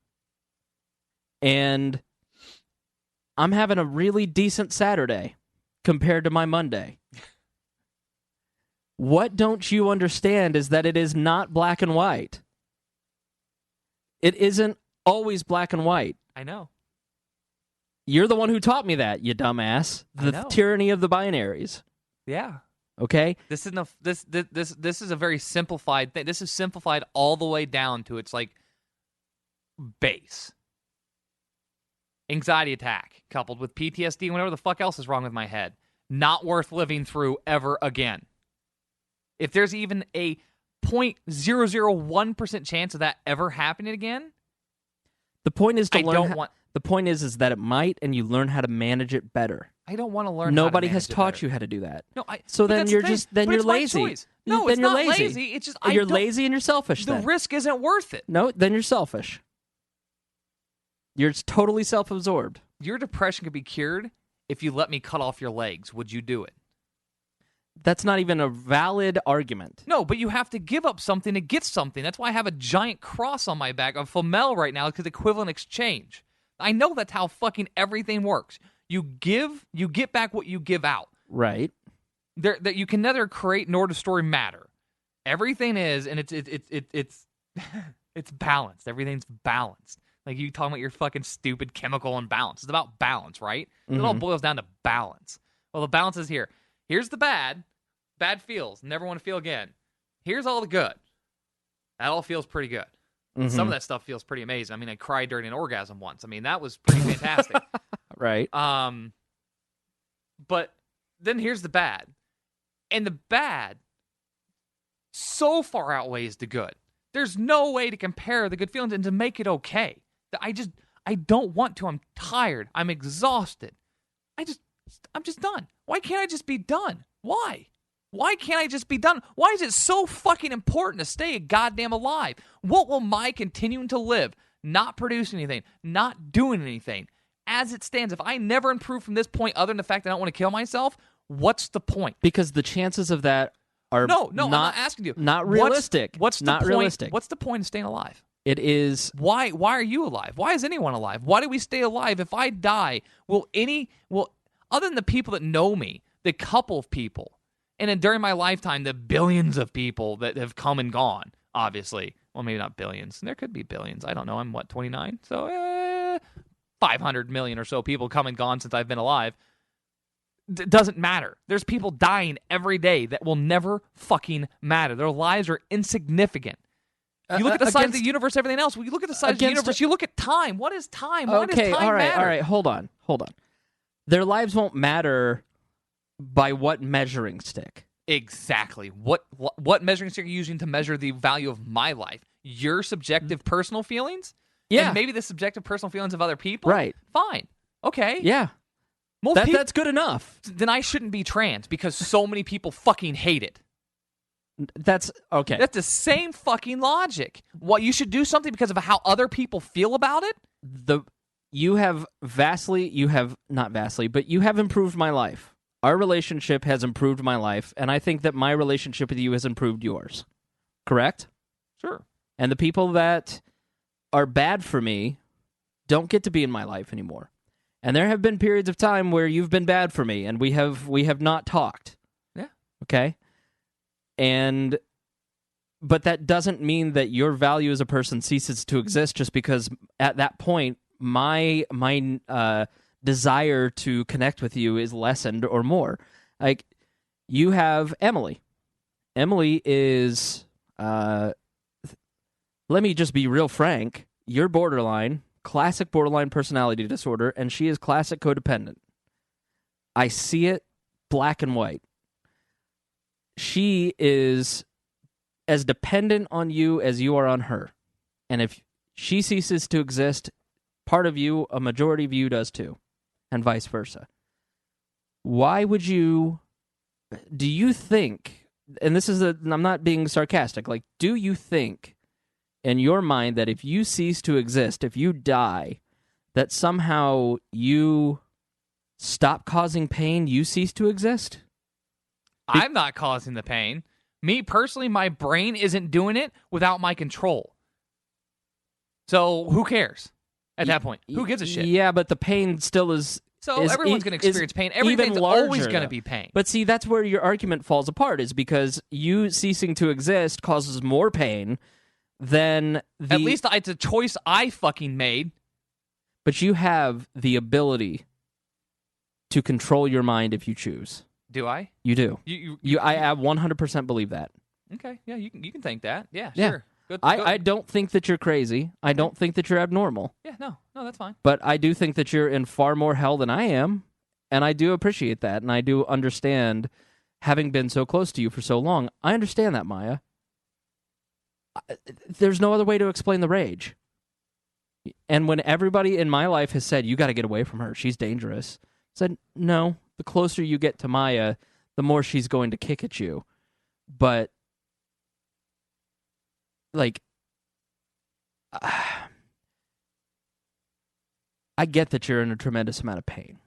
And I'm having a really decent Saturday compared to my Monday. What don't you understand is that it is not black and white. It isn't always black and white. I know. You're the one who taught me that, you dumbass. The tyranny of the binaries. Yeah. Okay? This is a very simplified thing. This is simplified all the way down to its like base. Anxiety attack coupled with PTSD and whatever the fuck else is wrong with my head. Not worth living through ever again. If there's even a 0.001% chance of that ever happening again, the point is to learn. The point is that it might, and you learn how to manage it better. I don't want to learn. Nobody has taught you how to do that. No, so then you're just you're lazy. No, it's not lazy. It's just you're lazy and you're selfish. The risk isn't worth it. No, then you're selfish. You're totally self-absorbed. Your depression could be cured if you let me cut off your legs. Would you do it? That's not even a valid argument. No, but you have to give up something to get something. That's why I have a giant cross on my back of Flamel right now because equivalent exchange. I know that's how fucking everything works. You get back what you give out. Right. That you can neither create nor destroy matter. Everything is, and it's it's balanced. Everything's balanced. Like you talking about your fucking stupid chemical imbalance. It's about balance, right? It all boils down to balance. Well, the balance is here. Here's the bad. Bad feels. Never want to feel again. Here's all the good. That all feels pretty good. Some of that stuff feels pretty amazing. I mean, I cried during an orgasm once. I mean, that was pretty fantastic. Right. But then here's the bad. And the bad so far outweighs the good. There's no way to compare the good feelings and to make it okay. I don't want to. I'm tired. I'm exhausted. I'm just done. Why can't I just be done? Why? Why can't I just be done? Why is it so fucking important to stay goddamn alive? What will my continuing to live, not producing anything, not doing anything, as it stands, if I never improve from this point other than the fact that I don't want to kill myself, what's the point? Because the chances of that are No, I'm not asking you. Not realistic. What's the not point? realistic. What's the point of staying alive? It is... Why are you alive? Why is anyone alive? Why do we stay alive? If I die, other than the people that know me, the couple of people, and then during my lifetime, the billions of people that have come and gone, obviously. Well, maybe not billions. There could be billions. I don't know. I'm, 29? So, 500 million or so people come and gone since I've been alive. Doesn't matter. There's people dying every day that will never fucking matter. Their lives are insignificant. You look at the size of the universe, everything else. When you look at the size of the universe, you look at time. What is time? Why does time matter? All right. Hold on. Their lives won't matter by what measuring stick. Exactly. What measuring stick are you using to measure the value of my life? Your subjective personal feelings? Yeah. And maybe the subjective personal feelings of other people? Right. Fine. Okay. Yeah. That's good enough. Then I shouldn't be trans because so many people fucking hate it. That's okay. That's the same fucking logic. What, you should do something because of how other people feel about it? You have improved my life. Our relationship has improved my life, and I think that my relationship with you has improved yours. Correct? Sure. And the people that are bad for me don't get to be in my life anymore. And there have been periods of time where you've been bad for me, and we have not talked. Yeah. Okay? But that doesn't mean that your value as a person ceases to exist just because at that point my desire to connect with you is lessened or more. Like, you have Emily. Emily is let me just be real frank. You're borderline, classic borderline personality disorder, and she is classic codependent. I see it black and white. She is as dependent on you as you are on her. And if she ceases to exist, part of you, a majority of you, does too. And vice versa. Why would do you think, and I'm not being sarcastic, like, do you think in your mind that if you cease to exist, if you die, that somehow you stop causing pain, you cease to exist? I'm not causing the pain. Me personally, my brain isn't doing it without my control. So who cares at that point? Who gives a shit? Yeah, but the pain still is... So everyone's going to experience pain. Everything's always going to be pain. But see, that's where your argument falls apart, is because you ceasing to exist causes more pain than the... At least it's a choice I fucking made. But you have the ability to control your mind if you choose. Do I? You do. I 100% believe that. Okay, yeah, you can think that. Yeah, sure. Good, I don't think that you're crazy. I don't think that you're abnormal. Yeah, no, that's fine. But I do think that you're in far more hell than I am, and I do appreciate that, and I do understand, having been so close to you for so long, I understand that, Miah. There's no other way to explain the rage. And when everybody in my life has said, you got to get away from her, she's dangerous, I said, no, the closer you get to Miah, the more she's going to kick at you. But, like, I get that you're in a tremendous amount of pain.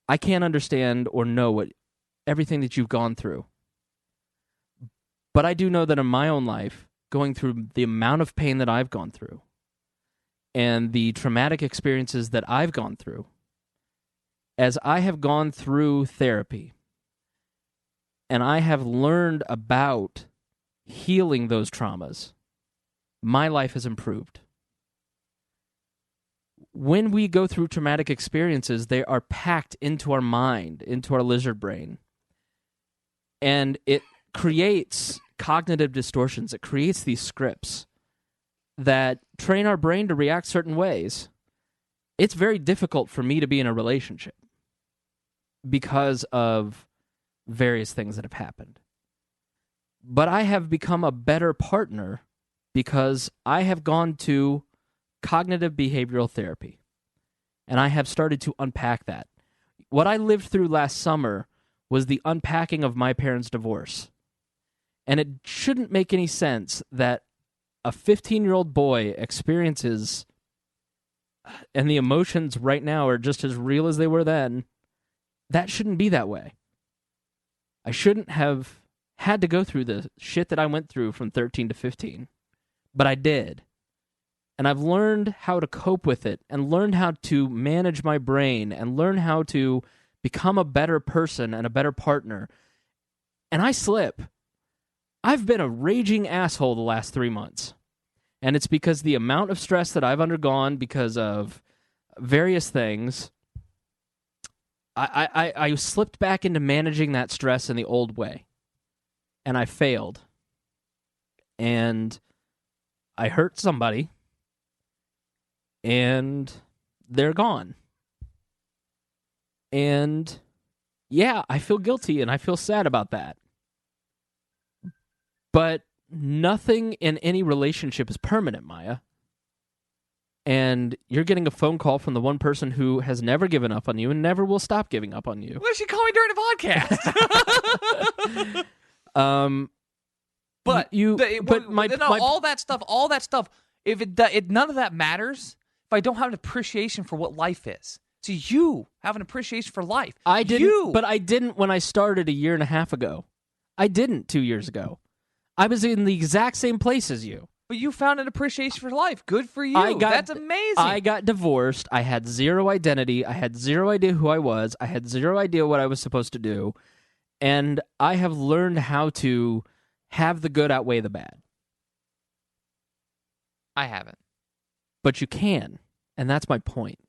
I can't understand or know everything that you've gone through. But I do know that in my own life, going through the amount of pain that I've gone through and the traumatic experiences that I've gone through, as I have gone through therapy and I have learned about healing those traumas, my life has improved. When we go through traumatic experiences, they are packed into our mind, into our lizard brain. And it creates cognitive distortions. It creates these scripts that train our brain to react certain ways. It's very difficult for me to be in a relationship because of various things that have happened. But I have become a better partner because I have gone to cognitive behavioral therapy, and I have started to unpack that. What I lived through last summer was the unpacking of my parents' divorce. And it shouldn't make any sense that a 15-year-old boy experiences, and the emotions right now are just as real as they were then. That shouldn't be that way. I shouldn't have had to go through the shit that I went through from 13 to 15. But I did. And I've learned how to cope with it, and learned how to manage my brain, and learn how to become a better person and a better partner. And I slip. I've been a raging asshole the last 3 months. And it's because the amount of stress that I've undergone because of various things, I slipped back into managing that stress in the old way. And I failed. And I hurt somebody. And they're gone. And yeah, I feel guilty and I feel sad about that. But nothing in any relationship is permanent, Miah. And you're getting a phone call from the one person who has never given up on you and never will stop giving up on you. What did she call me during the But my all that stuff. If none of that matters, if I don't have an appreciation for what life is. So you have an appreciation for life. I didn't, but I didn't when I started a year and a half ago. I didn't 2 years ago. I was in the exact same place as you. But you found an appreciation for life. Good for you. That's amazing. I got divorced. I had zero identity. I had zero idea who I was. I had zero idea what I was supposed to do. And I have learned how to have the good outweigh the bad. I haven't. But you can. And that's my point.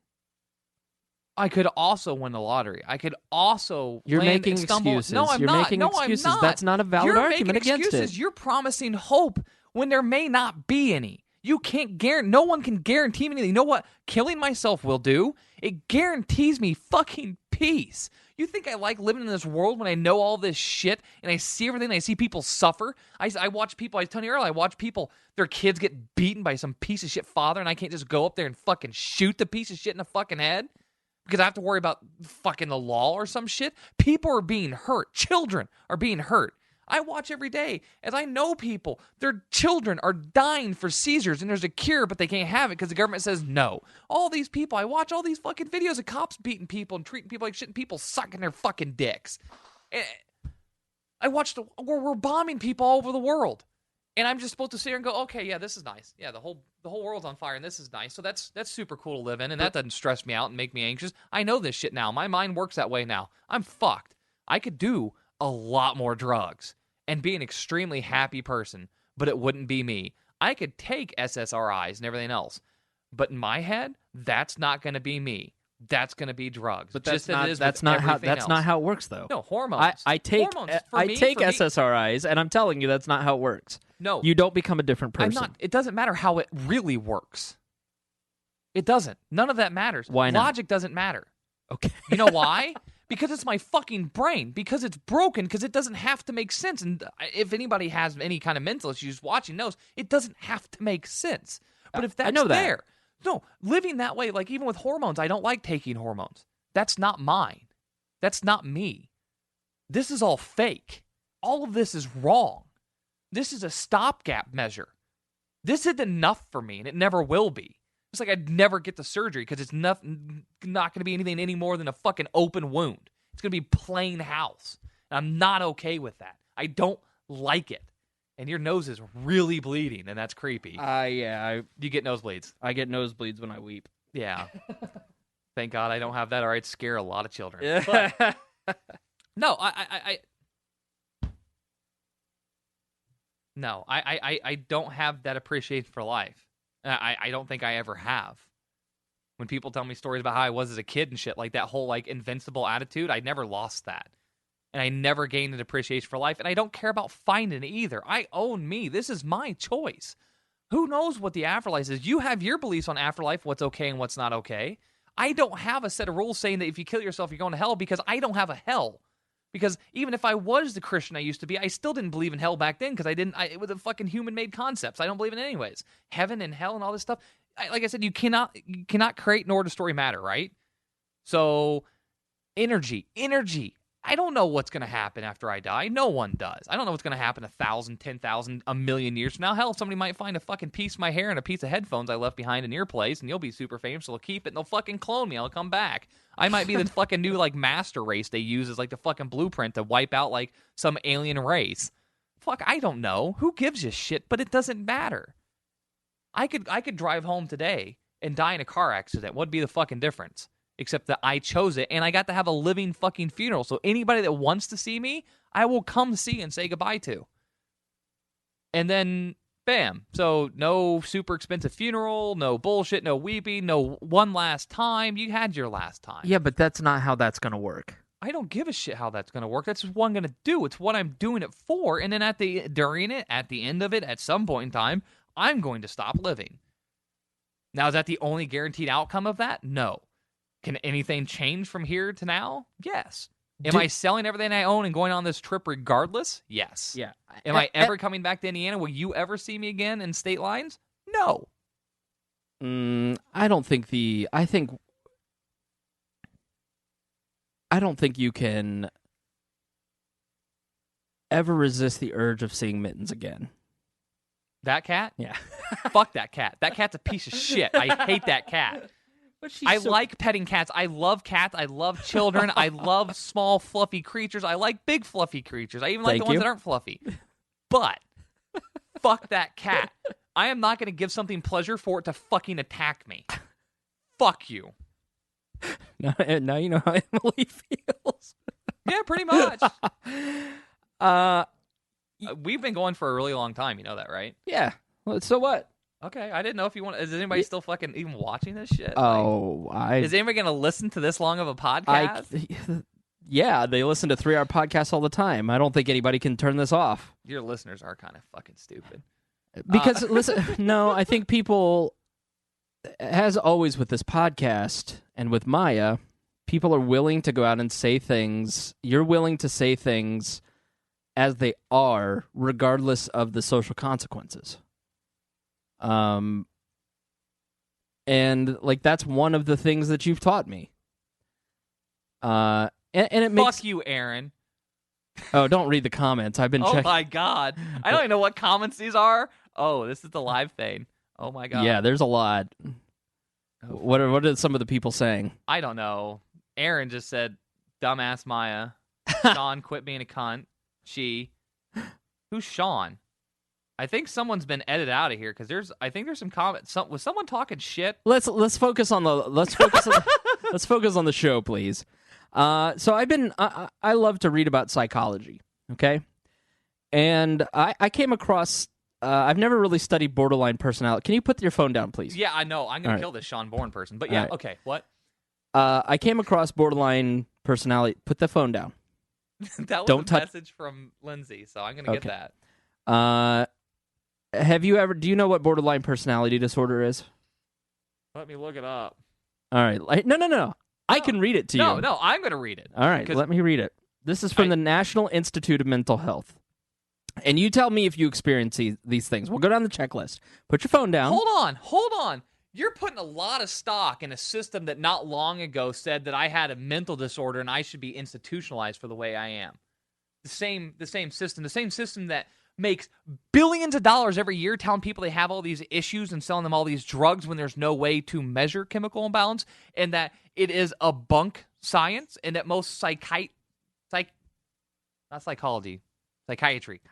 I could also win the lottery. I could also You're making excuses. No, I'm You're not. making No, excuses. I'm not. That's not a valid argument against excuses. it. You're promising hope when there may not be any. You can't guarantee. No one can guarantee me anything. You know what killing myself will do? It guarantees me fucking peace. You think I like living in this world when I know all this shit and I see everything and I see people suffer? I watch people, I was telling you earlier, I watch people, their kids get beaten by some piece of shit father and I can't just go up there and fucking shoot the piece of shit in the fucking head because I have to worry about fucking the law or some shit. People are being hurt. Children are being hurt. I watch every day as I know people, their children are dying for seizures and there's a cure, but they can't have it because the government says no. All these people, I watch all these fucking videos of cops beating people and treating people like shit and people sucking their fucking dicks. I watched we're bombing people all over the world. And I'm just supposed to sit here and go, okay, yeah, this is nice. Yeah, the whole world's on fire and this is nice. So that's super cool to live in and that doesn't stress me out and make me anxious. I know this shit now. My mind works that way now. I'm fucked. I could do a lot more drugs and be an extremely happy person, but it wouldn't be me. I could take SSRIs and everything else, but in my head, that's not going to be me. That's going to be drugs. But that's not how it works, though. No, hormones. I take SSRIs, and I'm telling you that's not how it works. No, you don't become a different person. I'm not. It doesn't matter how it really works. It doesn't. None of that matters. Why not? Logic doesn't matter. Okay. You know why? Because it's my fucking brain. Because it's broken. Because it doesn't have to make sense. And if anybody has any kind of mental issues watching knows, it doesn't have to make sense. But if that's there, no, living that way, like even with hormones, I don't like taking hormones. That's not mine. That's not me. This is all fake. All of this is wrong. This is a stopgap measure. This isn't enough for me, and it never will be. It's like I'd never get the surgery because it's not going to be anything any more than a fucking open wound. It's going to be plain house. And I'm not okay with that. I don't like it. And your nose is really bleeding, and that's creepy. Yeah. You get nosebleeds. I get nosebleeds when I weep. Yeah. Thank God I don't have that, or I'd scare a lot of children. Yeah. But, no, I don't have that appreciation for life. I don't think I ever have. When people tell me stories about how I was as a kid and shit, like that whole like invincible attitude, I never lost that. And I never gained an appreciation for life. And I don't care about finding it either. I own me. This is my choice. Who knows what the afterlife is? You have your beliefs on afterlife, what's okay and what's not okay. I don't have a set of rules saying that if you kill yourself, you're going to hell because I don't have a hell. Because even if I was the Christian I used to be, I still didn't believe in hell back then because it was a fucking human-made concepts. I don't believe in it anyways. Heaven and hell and all this stuff. Like I said, you cannot create nor destroy matter, right? So, energy. I don't know what's going to happen after I die. No one does. I don't know what's going to happen 1,000, 10,000, a million years from now. Hell, somebody might find a fucking piece of my hair and a piece of headphones I left behind in your place, and you'll be super famous, so they'll keep it, and they'll fucking clone me. I'll come back. I might be the fucking new, like, master race they use as, like, the fucking blueprint to wipe out, like, some alien race. Fuck, I don't know. Who gives a shit? But it doesn't matter. I could drive home today and die in a car accident. What'd be the fucking difference? Except that I chose it, and I got to have a living fucking funeral. So anybody that wants to see me, I will come see and say goodbye to. And then, bam. So no super expensive funeral, no bullshit, no weeping, no one last time. You had your last time. Yeah, but that's not how that's going to work. I don't give a shit how that's going to work. That's just what I'm going to do. It's what I'm doing it for. And then during it, at the end of it, at some point in time, I'm going to stop living. Now, is that the only guaranteed outcome of that? No. Can anything change from here to now? Yes. Am I selling everything I own and going on this trip regardless? Yes. Yeah. Am I ever coming back to Indiana? Will you ever see me again in state lines? No. I don't think you can ever resist the urge of seeing Mittens again. That cat? Yeah. Fuck that cat. That cat's a piece of shit. I hate that cat. But I like petting cats. I love cats. I love children. I love small, fluffy creatures. I like big, fluffy creatures. I even like the ones that aren't fluffy. But fuck that cat. I am not going to give something pleasure for it to fucking attack me. Fuck you. Now you know how Emily feels. Yeah, pretty much. We've been going for a really long time. You know that, right? Yeah. Well, so what? Okay, I didn't know if you want. Is anybody still fucking even watching this shit? Oh, is anybody going to listen to this long of a podcast? Yeah, they listen to 3-hour podcasts all the time. I don't think anybody can turn this off. Your listeners are kind of fucking stupid. Because listen, no, I think people, as always with this podcast and with Miah, people are willing to go out and say things. You're willing to say things as they are, regardless of the social consequences. And like that's one of the things that you've taught me. And it makes fuck you, Aaron. Oh, don't read the comments. I've been checking. Oh my god, I don't even know what comments these are. Oh, this is the live thing. Oh my god. Yeah, there's a lot. Oh, what are some of the people saying? I don't know. Aaron just said, "Dumbass Miah." Sean, quit being a cunt. Who's Sean? I think someone's been edited out of here because there's some comments. Was someone talking shit? Let's focus on let's focus on the show, please. So I love to read about psychology. Okay, and I came across. I've never really studied borderline personality. Can you put your phone down, please? Yeah, I know. I'm gonna kill this Sean Bourne person. But yeah, okay. What? I came across borderline personality. Put the phone down. That was a message from Lindsay, so I'm gonna get that. Do you know what borderline personality disorder is? Let me look it up. All right. No. I can read it to you. No, I'm going to read it. All right, let me read it. This is from the National Institute of Mental Health. And you tell me if you experience these things. We'll go down the checklist. Put your phone down. Hold on. You're putting a lot of stock in a system that not long ago said that I had a mental disorder and I should be institutionalized for the way I am. The same system that makes billions of dollars every year telling people they have all these issues and selling them all these drugs when there's no way to measure chemical imbalance, and that it is a bunk science, and that most psychiatry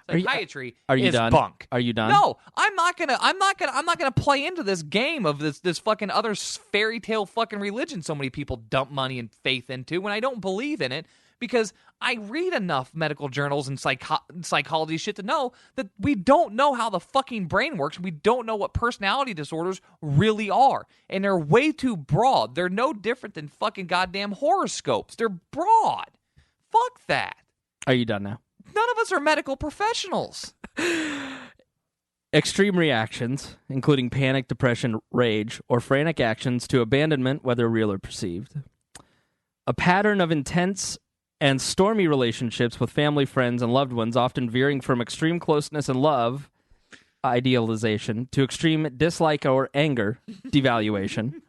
is done? Bunk. Are you done? No, I'm not gonna play into this game of this fucking other fairy tale fucking religion so many people dump money and faith into when I don't believe in it. Because I read enough medical journals and psychology shit to know that we don't know how the fucking brain works. We don't know what personality disorders really are. And they're way too broad. They're no different than fucking goddamn horoscopes. They're broad. Fuck that. Are you done now? None of us are medical professionals. Extreme reactions, including panic, depression, rage, or frantic actions to abandonment, whether real or perceived. A pattern of intense and stormy relationships with family, friends, and loved ones, often veering from extreme closeness and love, idealization, to extreme dislike or anger, devaluation.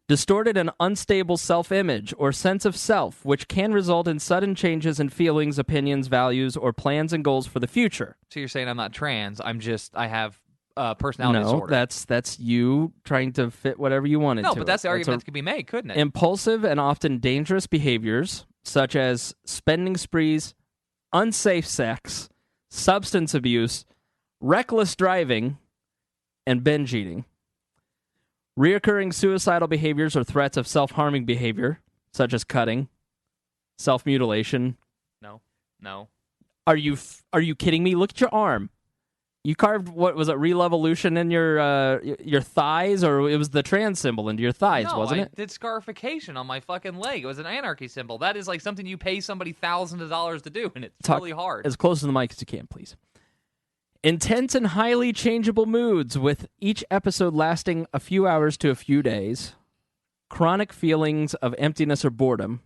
Distorted and unstable self-image or sense of self, which can result in sudden changes in feelings, opinions, values, or plans and goals for the future. So you're saying I'm not trans, I have personality disorder. No, that's you trying to fit whatever you want into it. No, but that's the argument that could be made, couldn't it? Impulsive and often dangerous behaviors, such as spending sprees, unsafe sex, substance abuse, reckless driving, and binge eating. Reoccurring suicidal behaviors or threats of self-harming behavior, such as cutting, self-mutilation. No. Are you kidding me? Look at your arm. You carved, what was it, Revolution in your thighs, or it was the trans symbol into your thighs, wasn't it? I did scarification on my fucking leg. It was an anarchy symbol. That is like something you pay somebody thousands of dollars to do, and it's really hard. As close to the mic as you can, please. Intense and highly changeable moods, with each episode lasting a few hours to a few days. Chronic feelings of emptiness or boredom.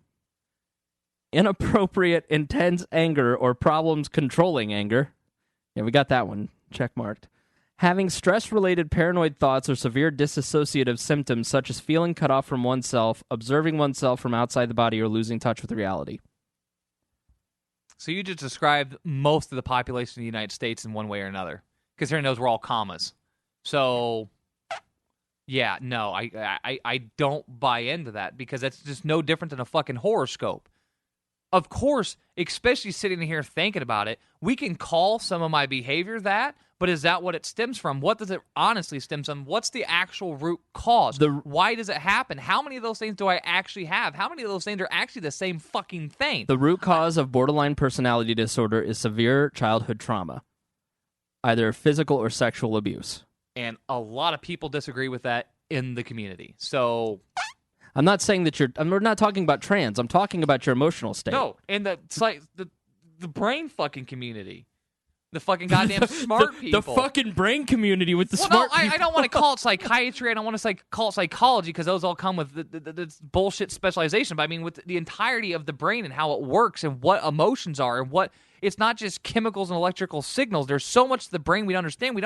Inappropriate, intense anger or problems controlling anger. Yeah, we got that one checkmarked. Having stress-related paranoid thoughts or severe dissociative symptoms such as feeling cut off from oneself, observing oneself from outside the body, or losing touch with reality. So you just described most of the population of the United States in one way or another. Considering those were all commas. So, yeah, no, I don't buy into that because that's just no different than a fucking horoscope. Of course, especially sitting here thinking about it, we can call some of my behavior that, but is that what it stems from? What does it honestly stem from? What's the actual root cause? Why does it happen? How many of those things do I actually have? How many of those things are actually the same fucking thing? The root cause of borderline personality disorder is severe childhood trauma, either physical or sexual abuse. And a lot of people disagree with that in the community. So I'm not saying that we're not talking about trans. I'm talking about your emotional state. No, in the brain fucking community. The fucking goddamn smart people. The fucking brain community with the smart people. I don't want to call it psychiatry. I don't want to call it psychology because those all come with the bullshit specialization. But I mean, with the entirety of the brain and how it works and what emotions are and what... It's not just chemicals and electrical signals. There's so much to the brain we don't understand.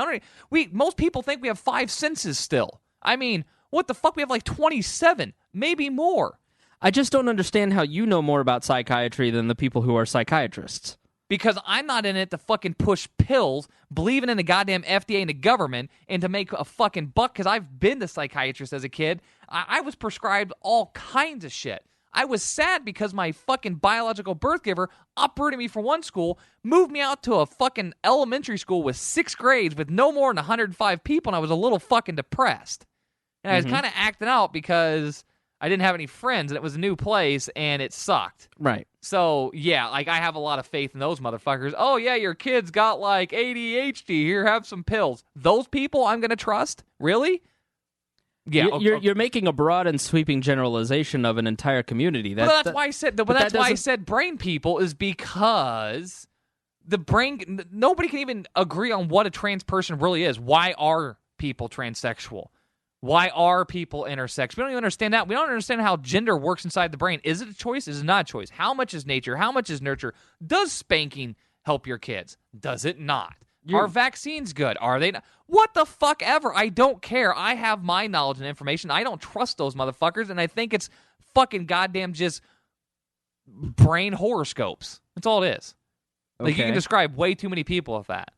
Most people think we have 5 senses still. I mean, what the fuck? We have like 27, maybe more. I just don't understand how you know more about psychiatry than the people who are psychiatrists. Because I'm not in it to fucking push pills, believing in the goddamn FDA and the government, and to make a fucking buck, because I've been to psychiatrists as a kid. I was prescribed all kinds of shit. I was sad because my fucking biological birth giver uprooted me from one school, moved me out to a fucking elementary school with 6 grades with no more than 105 people, and I was a little fucking depressed. And I was kind of acting out because I didn't have any friends, and it was a new place, and it sucked. Right. So, yeah, I have a lot of faith in those motherfuckers. Oh, yeah, your kid's got, ADHD. Here, have some pills. Those people I'm going to trust? Really? Yeah, you're making a broad and sweeping generalization of an entire community. That's why I said brain people is because the brain... Nobody can even agree on what a trans person really is. Why are people transsexual? Why are people intersex? We don't even understand that. We don't understand how gender works inside the brain. Is it a choice? Is it not a choice? How much is nature? How much is nurture? Does spanking help your kids? Does it not? Are vaccines good? Are they not? What the fuck ever? I don't care. I have my knowledge and information. I don't trust those motherfuckers, and I think it's fucking goddamn just brain horoscopes. That's all it is. You can describe way too many people with that.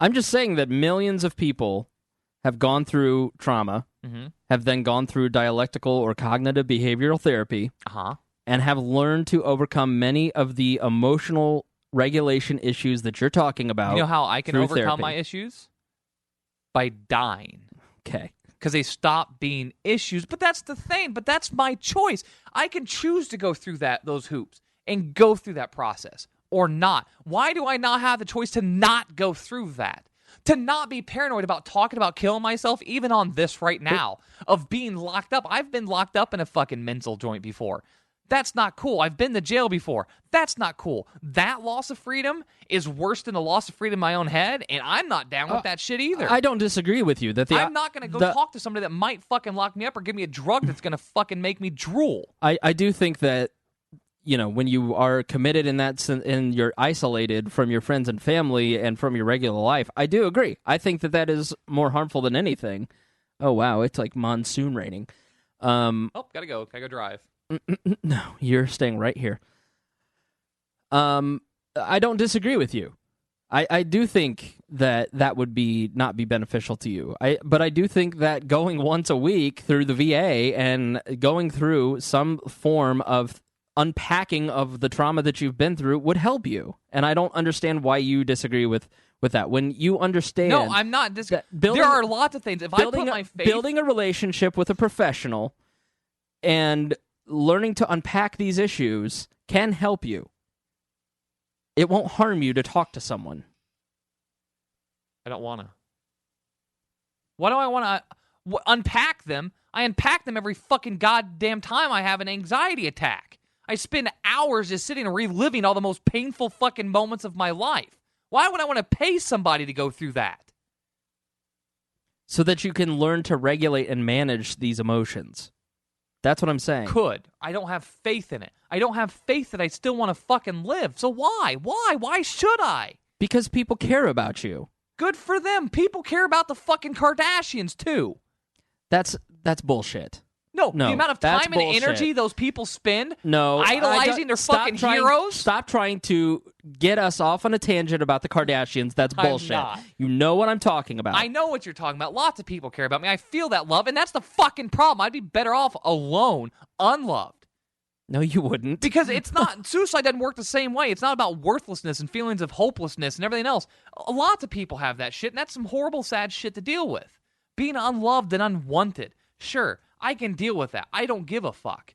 I'm just saying that millions of people have gone through trauma, have then gone through dialectical or cognitive behavioral therapy, and have learned to overcome many of the emotional regulation issues that you're talking about. You know how I can overcome therapy. my issues? By dying. Okay. Because they stop being issues. But that's the thing. But that's my choice. I can choose to go through those hoops and go through that process or not. Why do I not have the choice to not go through that? To not be paranoid about talking about killing myself, even on this right now, of being locked up. I've been locked up in a fucking mental joint before. That's not cool. I've been to jail before. That's not cool. That loss of freedom is worse than the loss of freedom in my own head, and I'm not down with that shit either. I don't disagree with you. I'm not going to go talk to somebody that might fucking lock me up or give me a drug that's going to fucking make me drool. I do think that, when you are committed in that and you're isolated from your friends and family and from your regular life, I do agree. I think that is more harmful than anything. Oh, wow, it's like monsoon raining. Gotta go. Gotta go drive. No, you're staying right here. I don't disagree with you. I do think that would not be beneficial to you. But I do think that going once a week through the VA and going through some form of unpacking of the trauma that you've been through would help you. And I don't understand why you disagree with that. When you understand... No, I'm not disagreeing. There are lots of things. If I put my faith... Building a relationship with a professional and learning to unpack these issues can help you. It won't harm you to talk to someone. I don't want to. Why do I want to unpack them? I unpack them every fucking goddamn time I have an anxiety attack. I spend hours just sitting and reliving all the most painful fucking moments of my life. Why would I want to pay somebody to go through that? So that you can learn to regulate and manage these emotions. That's what I'm saying. I don't have faith in it. I don't have faith that I still want to fucking live. So why? Why should I? Because people care about you. Good for them. People care about the fucking Kardashians too. That's bullshit. No, the amount of that's time and bullshit. energy those people spend No, idolizing their fucking heroes. Stop trying to get us off on a tangent about the Kardashians. That's bullshit. not. You know what I'm talking about. I know what you're talking about. Lots of people care about me. I feel that love, and that's the fucking problem. I'd be better off alone, unloved. No, you wouldn't. Because it's not, suicide doesn't work the same way. It's not about worthlessness and feelings of hopelessness and everything else. Lots of people have that shit, and that's some horrible, sad shit to deal with. Being unloved and unwanted. Sure, I can deal with that. I don't give a fuck.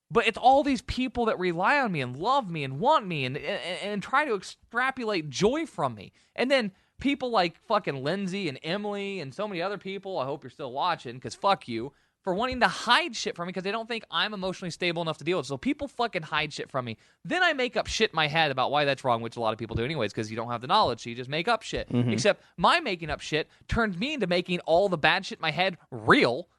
But it's all these people that rely on me and love me and want me and try to extrapolate joy from me. And then people like fucking Lindsay and Emily and so many other people, I hope you're still watching, because fuck you, for wanting to hide shit from me because they don't think I'm emotionally stable enough to deal with it. So people fucking hide shit from me. Then I make up shit in my head about why that's wrong, which a lot of people do anyways, because you don't have the knowledge, so you just make up shit. Mm-hmm. Except my making up shit turned me into making all the bad shit in my head real,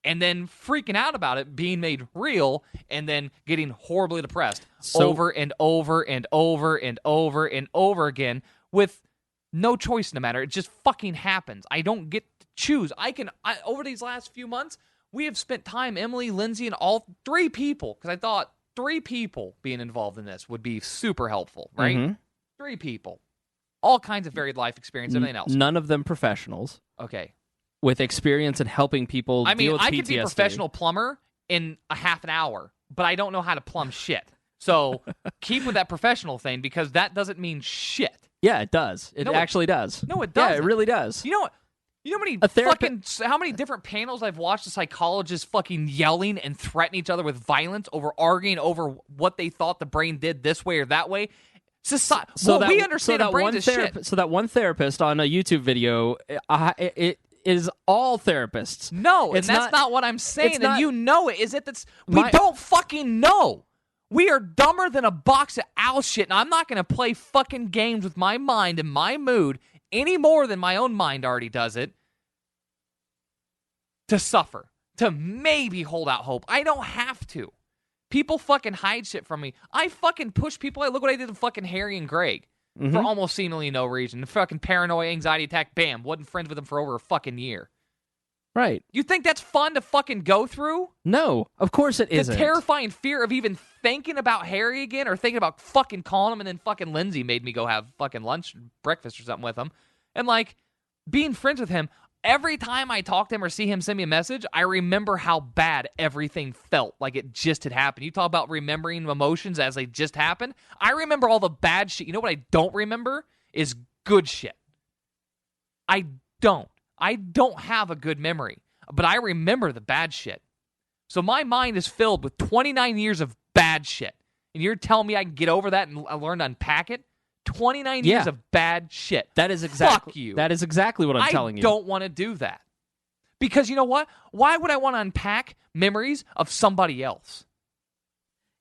and then freaking out about it being made real, and then getting horribly depressed over and over and over and over and over again with no choice in the matter. It just fucking happens. I don't get to choose. Over these last few months, we have spent time, Emily, Lindsay, and all 3 people, because I thought 3 people being involved in this would be super helpful, right? Mm-hmm. 3 people. All kinds of varied life experience, everything else. None of them professionals. Okay. With experience in helping people deal with PTSD. I could be a professional plumber in a half an hour, but I don't know how to plumb shit. So keep with that professional thing, because that doesn't mean shit. Yeah, it does. It actually does. No, it doesn't. Yeah, it really does. You know what? You know how many different panels I've watched of psychologists fucking yelling and threatening each other with violence over arguing over what they thought the brain did this way or that way? We understand the brain is shit. So that one therapist on a YouTube video, it is all therapists. No, and that's not what I'm saying, and you know it. Is it that's we don't fucking know. We are dumber than a box of owl shit, and I'm not going to play fucking games with my mind and my mood any more than my own mind already does it, to suffer, to maybe hold out hope. I don't have to. People fucking hide shit from me. I fucking push people. Look what I did to fucking Harry and Greg for almost seemingly no reason. The fucking paranoia, anxiety attack, bam, wasn't friends with them for over a fucking year. Right. You think that's fun to fucking go through? No, of course it isn't. The terrifying fear of even thinking about Harry again, or thinking about fucking calling him, and then fucking Lindsay made me go have fucking lunch, breakfast or something with him. And like, being friends with him, every time I talk to him or see him send me a message, I remember how bad everything felt, like it just had happened. You talk about remembering emotions as they just happened. I remember all the bad shit. You know what I don't remember is good shit. I don't have a good memory, but I remember the bad shit. So my mind is filled with 29 years of bad shit. And you're telling me I can get over that and learn to unpack it? 29 years of bad shit. That is exactly Fuck you. That is exactly what I'm telling you. I don't want to do that. Because you know what? Why would I want to unpack memories of somebody else?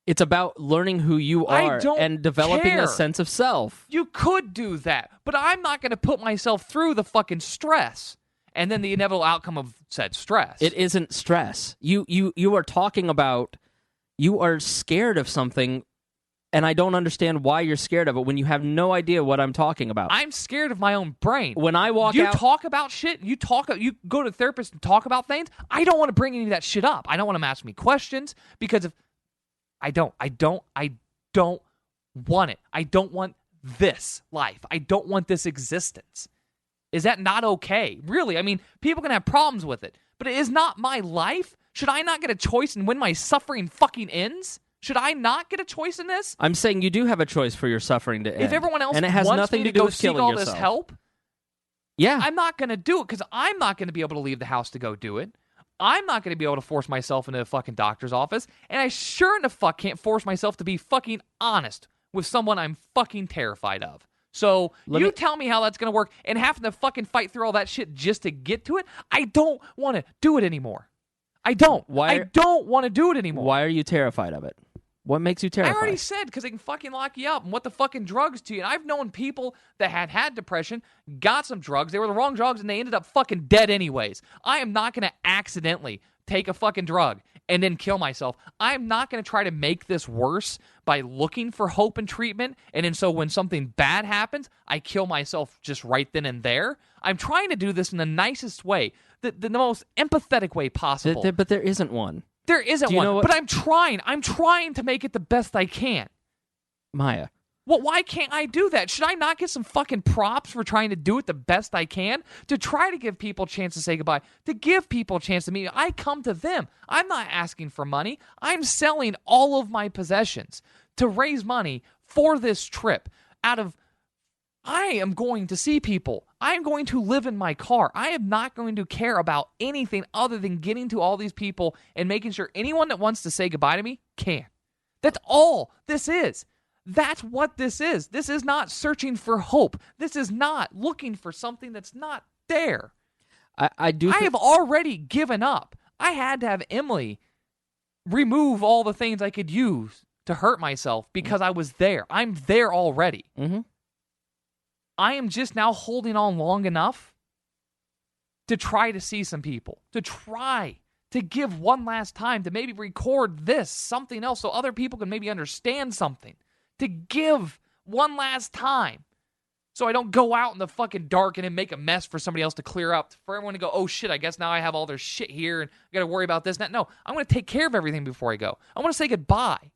It's about learning who you are and developing a sense of self. You could do that, but I'm not going to put myself through the fucking stress. And then the inevitable outcome of said stress. It isn't stress. You are talking about, you are scared of something, and I don't understand why you're scared of it when you have no idea what I'm talking about. I'm scared of my own brain. When I walk out... You talk about shit, you go to a therapist and talk about things, I don't want to bring any of that shit up. I don't want them to ask me questions, because if... I don't want it. I don't want this life. I don't want this existence. Is that not okay? Really, I mean, people can have problems with it, but it is not my life. Should I not get a choice in when my suffering fucking ends? Should I not get a choice in this? I'm saying you do have a choice for your suffering to end. If everyone else and it has wants nothing me to to do go with seek killing all yourself. this help, yeah, I'm not going to do it, because I'm not going to be able to leave the house to go do it. I'm not going to be able to force myself into a fucking doctor's office, and I sure in the fuck can't force myself to be fucking honest with someone I'm fucking terrified of. So tell me how that's going to work, and having to fucking fight through all that shit just to get to it, I don't want to do it anymore. I don't. I don't want to do it anymore. Why are you terrified of it? What makes you terrified? I already said, because they can fucking lock you up and what the fucking drugs to you. And I've known people that had depression, got some drugs, they were the wrong drugs, and they ended up fucking dead anyways. I am not going to accidentally take a fucking drug and then kill myself. I'm not going to try to make this worse by looking for hope and treatment, and then so when something bad happens, I kill myself just right then and there. I'm trying to do this in the nicest way, the most empathetic way possible. But there isn't one. There isn't one, but I'm trying. I'm trying to make it the best I can. Miah. Well, why can't I do that? Should I not get some fucking props for trying to do it the best I can? To try to give people a chance to say goodbye. To give people a chance to meet. I come to them. I'm not asking for money. I'm selling all of my possessions to raise money for this trip. I am going to see people. I'm going to live in my car. I am not going to care about anything other than getting to all these people and making sure anyone that wants to say goodbye to me can. That's all this is. That's what this is. This is not searching for hope. This is not looking for something that's not there. I have already given up. I had to have Emily remove all the things I could use to hurt myself because I was there. I'm there already. Mm-hmm. I am just now holding on long enough to try to see some people, to try to give one last time, to maybe record this, something else, so other people can maybe understand something. To give one last time so I don't go out in the fucking dark and then make a mess for somebody else to clear up, for everyone to go, oh shit, I guess now I have all their shit here and I got to worry about this and that. No, I'm going to take care of everything before I go. I want to say goodbye.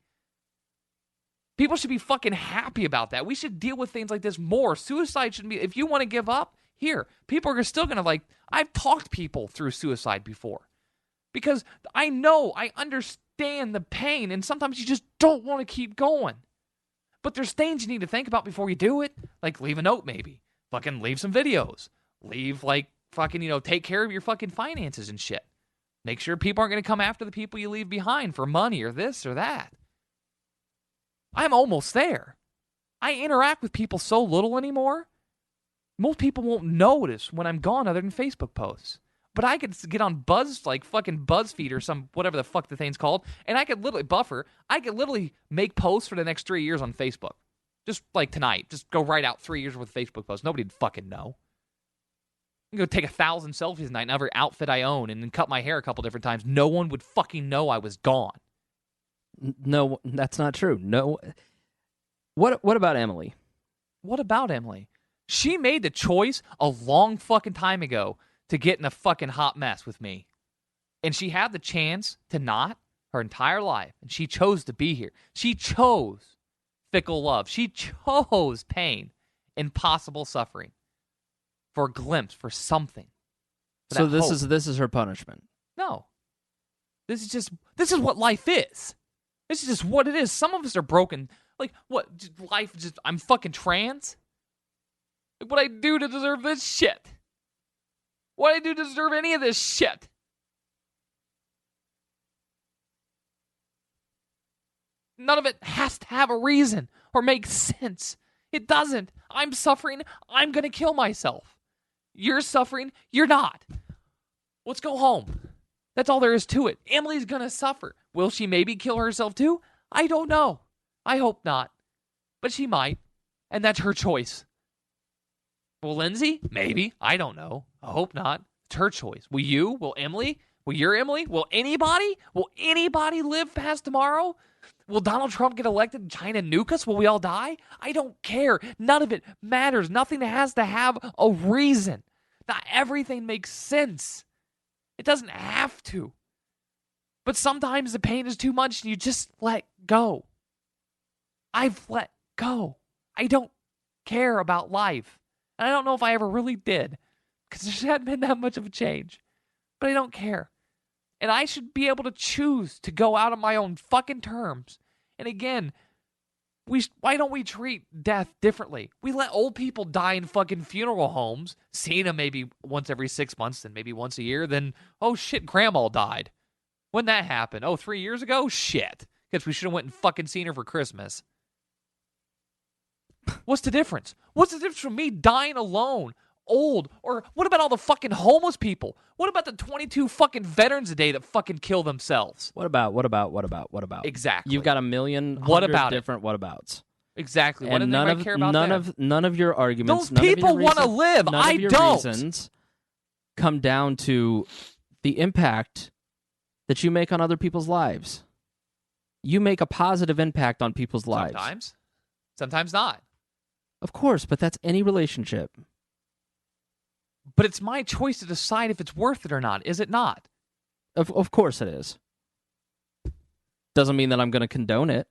People should be fucking happy about that. We should deal with things like this more. Suicide shouldn't be, if you want to give up, here. People are still going to I've talked people through suicide before. Because I know, I understand the pain and sometimes you just don't want to keep going. But there's things you need to think about before you do it. Like leave a note maybe. Fucking leave some videos. Leave take care of your fucking finances and shit. Make sure people aren't going to come after the people you leave behind for money or this or that. I'm almost there. I interact with people so little anymore. Most people won't notice when I'm gone other than Facebook posts. But I could get on fucking BuzzFeed or some, whatever the fuck the thing's called, and I could literally make posts for the next 3 years on Facebook. Just like tonight. Just go write out 3 years worth of Facebook posts. Nobody'd fucking know. I can go take 1,000 selfies tonight in every outfit I own and then cut my hair a couple different times. No one would fucking know I was gone. No, that's not true. No. What about Emily? What about Emily? She made the choice a long fucking time ago to get in a fucking hot mess with me. And she had the chance to not her entire life. And she chose to be here. She chose fickle love. She chose pain and possible suffering for a glimpse, for something. For so this is her punishment. No. This is what life is. This is just what it is. Some of us are broken. Like, what? Life just, I'm fucking trans? Like, what I do to deserve this shit? What do I do to deserve any of this shit? None of it has to have a reason or make sense. It doesn't. I'm suffering. I'm going to kill myself. You're suffering. You're not. Let's go home. That's all there is to it. Emily's going to suffer. Will she maybe kill herself too? I don't know. I hope not. But she might. And that's her choice. Will Lindsay? Maybe. I don't know. I hope not. It's her choice. Will you? Will Emily? Will your Emily? Will anybody? Will anybody live past tomorrow? Will Donald Trump get elected and China nuke us? Will we all die? I don't care. None of it matters. Nothing has to have a reason. Not everything makes sense. It doesn't have to. But sometimes the pain is too much and you just let go. I've let go. I don't care about life. And I don't know if I ever really did, because there hadn't been that much of a change. But I don't care. And I should be able to choose to go out on my own fucking terms. And again, why don't we treat death differently? We let old people die in fucking funeral homes, seeing them maybe once every 6 months, then maybe once a year, then, oh shit, grandma died. When that happened? Oh, 3 years ago? Shit. Guess we should have went and fucking seen her for Christmas. What's the difference? What's the difference from me dying alone, old? Or what about all the fucking homeless people? What about the 22 fucking veterans a day that fucking kill themselves? What about? Exactly. You've got a million different whatabouts. Exactly. What does anybody care about none of your arguments. Those people want to live. I don't. Reasons come down to the impact that you make on other people's lives. You make a positive impact on people's lives. Sometimes not. Of course, but that's any relationship. But it's my choice to decide if it's worth it or not, is it not? Of course it is. Doesn't mean that I'm going to condone it.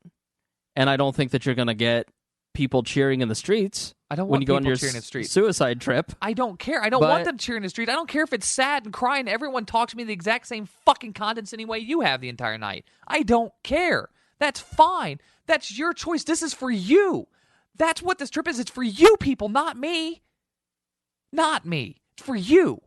And I don't think that you're going to get people cheering in the streets. I don't when want you go on people your cheering in the streets. Suicide trip. I don't care. I don't want them cheering in the streets. I don't care if it's sad and crying. Everyone talks to me the exact same fucking condescending way you have the entire night. I don't care. That's fine. That's your choice. This is for you. That's what this trip is. It's for you people, not me. Not me. It's for you.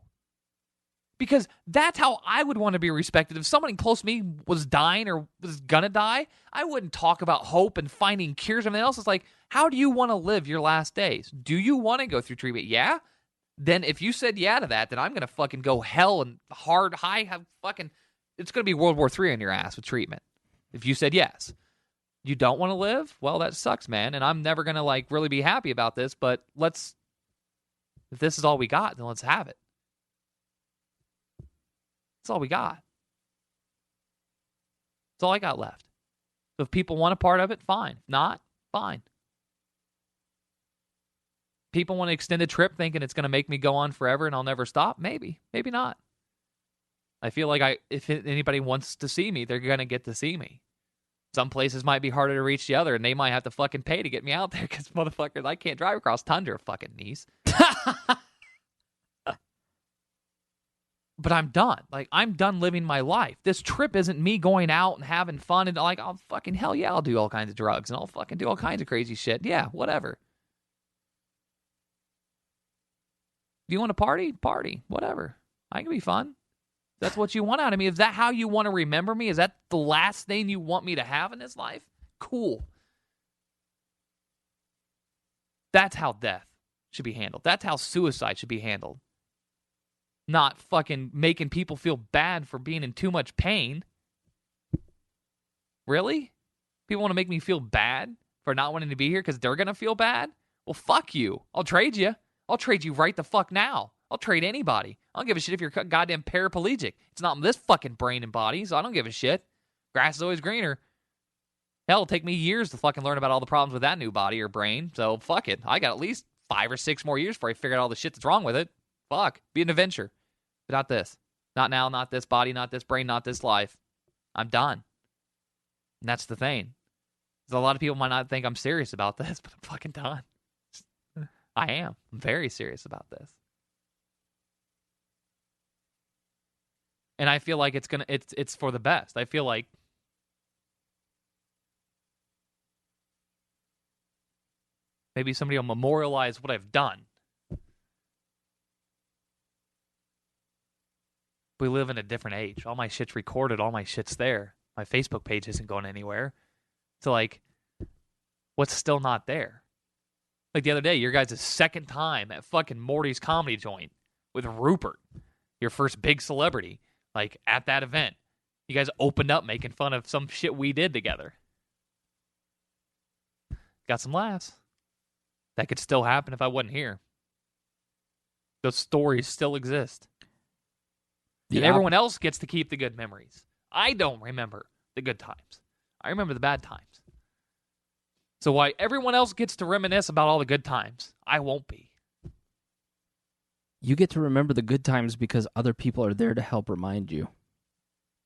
Because that's how I would want to be respected. If someone close to me was dying or was gonna die, I wouldn't talk about hope and finding cures and everything else. It's like, how do you want to live your last days? Do you want to go through treatment? Yeah? Then if you said yeah to that, then I'm gonna fucking go hell and hard, high, have fucking, it's gonna be World War III on your ass with treatment. If you said yes. You don't want to live? Well, that sucks, man. And I'm never gonna like really be happy about this, but if this is all we got, then let's have it. That's all we got. That's all I got left. So if people want a part of it, fine. If not, fine. People want to extend a trip thinking it's going to make me go on forever and I'll never stop? Maybe. Maybe not. I feel like if anybody wants to see me, they're going to get to see me. Some places might be harder to reach the other, and they might have to fucking pay to get me out there because, motherfuckers, I can't drive across tundra, fucking niece. But I'm done. Like, I'm done living my life. This trip isn't me going out and having fun and like, oh, fucking hell yeah, I'll do all kinds of drugs and I'll fucking do all kinds of crazy shit. Yeah, whatever. Do you want to party? Party. Whatever. I can be fun. That's what you want out of me. Is that how you want to remember me? Is that the last thing you want me to have in this life? Cool. That's how death should be handled. That's how suicide should be handled. Not fucking making people feel bad for being in too much pain. Really? People want to make me feel bad for not wanting to be here because they're going to feel bad? Well, fuck you. I'll trade you. I'll trade you right the fuck now. I'll trade anybody. I don't give a shit if you're goddamn paraplegic. It's not this fucking brain and body, so I don't give a shit. Grass is always greener. Hell, it'll take me years to fucking learn about all the problems with that new body or brain, so fuck it. I got at least 5 or 6 more years before I figure out all the shit that's wrong with it. Fuck. Be an adventure. But not this. Not now, not this body, not this brain, not this life. I'm done. And that's the thing. Because a lot of people might not think I'm serious about this, but I'm fucking done. I am. I'm very serious about this. And I feel like it's for the best. I feel like maybe somebody will memorialize what I've done. We live in a different age. All my shit's recorded. All my shit's there. My Facebook page isn't going anywhere. So, like, what's still not there? Like the other day, your guys' second time at fucking Morty's Comedy Joint with Rupert, your first big celebrity, like, at that event. You guys opened up making fun of some shit we did together. Got some laughs. That could still happen if I wasn't here. Those stories still exist. And everyone else gets to keep the good memories. I don't remember the good times. I remember the bad times. So why everyone else gets to reminisce about all the good times, I won't be. You get to remember the good times because other people are there to help remind you.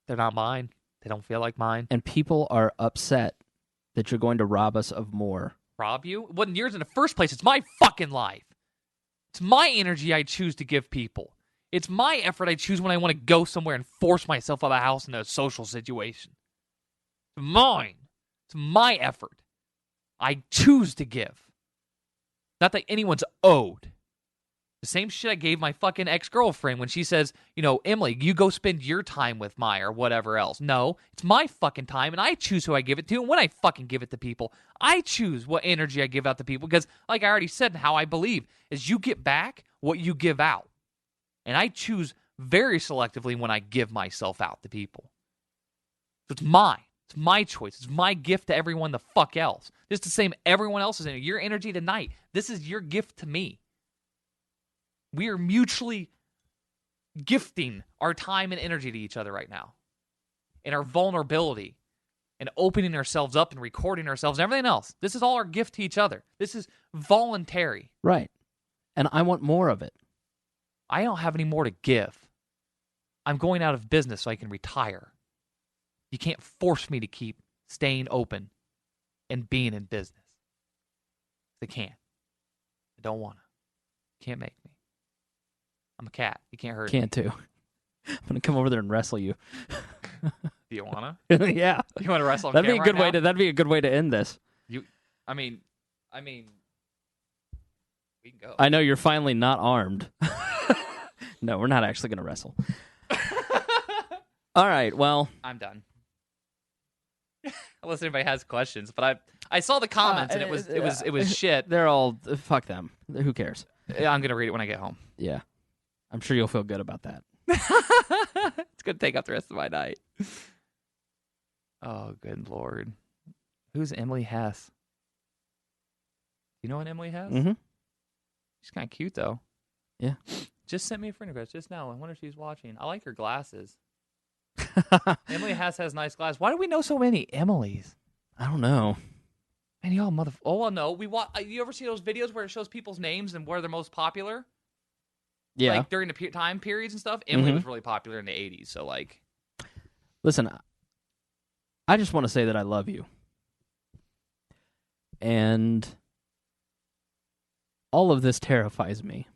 They're not mine. They don't feel like mine. And people are upset that you're going to rob us of more. Rob you? It wasn't yours in the first place. It's my fucking life. It's my energy I choose to give people. It's my effort I choose when I want to go somewhere and force myself out of the house in a social situation. It's mine. It's my effort. I choose to give. Not that anyone's owed. The same shit I gave my fucking ex-girlfriend when she says, you know, Emily, you go spend your time with Miah or whatever else. No, it's my fucking time, and I choose who I give it to and when I fucking give it to people. I choose what energy I give out to people because, like I already said, how I believe is you get back what you give out. And I choose very selectively when I give myself out to people. So it's mine. It's my choice. It's my gift to everyone the fuck else. Just the same everyone else's energy. Your energy tonight. This is your gift to me. We are mutually gifting our time and energy to each other right now. And our vulnerability. And opening ourselves up and recording ourselves and everything else. This is all our gift to each other. This is voluntary. Right. And I want more of it. I don't have any more to give. I'm going out of business so I can retire. You can't force me to keep staying open and being in business. They can't. I don't want to. Can't make me. I'm a cat. You can't hurt me. Can't too. I'm gonna come over there and wrestle you. Do you wanna? Yeah. You want to wrestle? On That'd be a camera good right way now? to. That'd be a good way to end this. I mean, we can go. I know you're finally not armed. No, we're not actually gonna wrestle. All right. Well, I'm done. Unless anybody has questions, but I saw the comments and it was shit. they're all fuck them. Who cares? I'm gonna read it when I get home. Yeah, I'm sure you'll feel good about that. It's gonna take up the rest of my night. Oh, good Lord. Who's Emily Hess? You know what Emily Hess? Mm-hmm. She's kind of cute, though. Yeah. Just sent me a friend request just now. I wonder if she's watching. I like her glasses. Emily Hess has nice glasses. Why do we know so many Emilys? I don't know. Man, y'all mother... Oh, well, no. You ever see those videos where it shows people's names and where they're most popular? Yeah. Like, during the time periods and stuff? Emily was really popular in the 80s, so, like... Listen, I just want to say that I love you. And all of this terrifies me.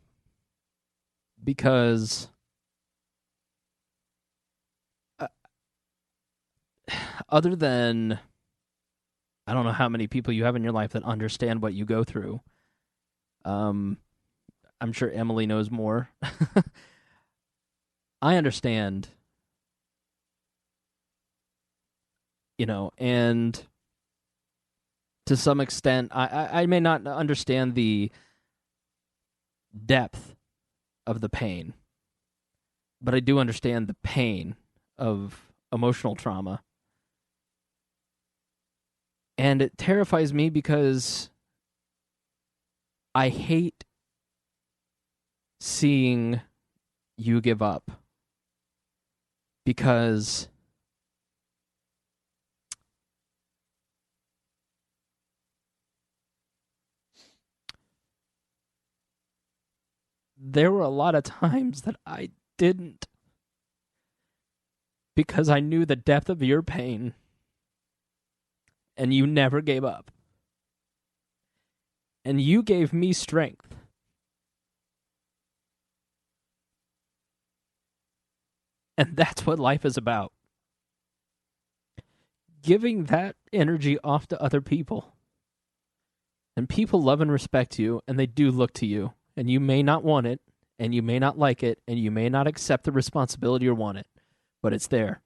Because other than, I don't know how many people you have in your life that understand what you go through. I'm sure Emily knows more. I understand, and to some extent, I may not understand the depth of the pain, but I do understand the pain of emotional trauma. And it terrifies me because I hate seeing you give up. Because there were a lot of times that I didn't. Because I knew the depth of your pain. And you never gave up. And you gave me strength. And that's what life is about. Giving that energy off to other people. And people love and respect you, and they do look to you. And you may not want it, and you may not like it, and you may not accept the responsibility or want it, but it's there.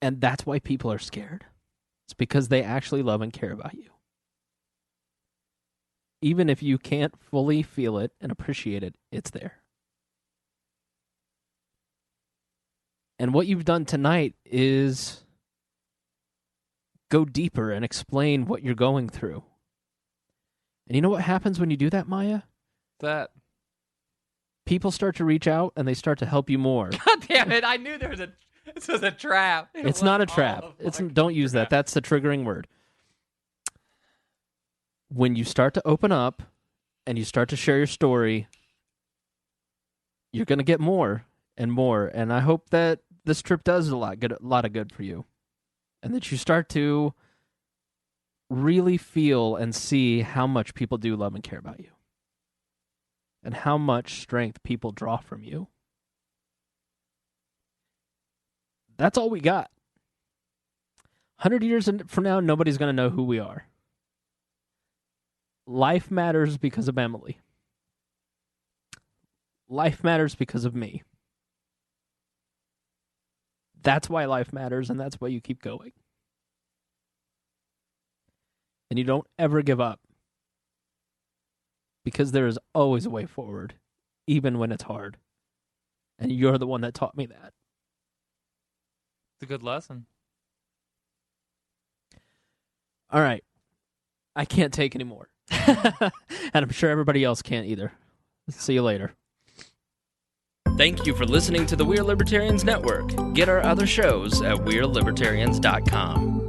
And that's why people are scared. It's because they actually love and care about you. Even if you can't fully feel it and appreciate it, it's there. And what you've done tonight is go deeper and explain what you're going through. And you know what happens when you do that, Miah? That People start to reach out and they start to help you more. God damn it! I knew this was a trap. It's not a trap. Don't use that. That's the triggering word. When you start to open up and you start to share your story, you're going to get more and more. And I hope that this trip does a lot of good for you. And that you start to really feel and see how much people do love and care about you. And how much strength people draw from you. That's all we got. 100 years from now, nobody's going to know who we are. Life matters because of Emily. Life matters because of me. That's why life matters, and that's why you keep going. And you don't ever give up. Because there is always a way forward, even when it's hard. And you're the one that taught me that. It's a good lesson. All right. I can't take any more. And I'm sure everybody else can't either. See you later. Thank you for listening to the We Are Libertarians Network. Get our other shows at WeareLibertarians.com.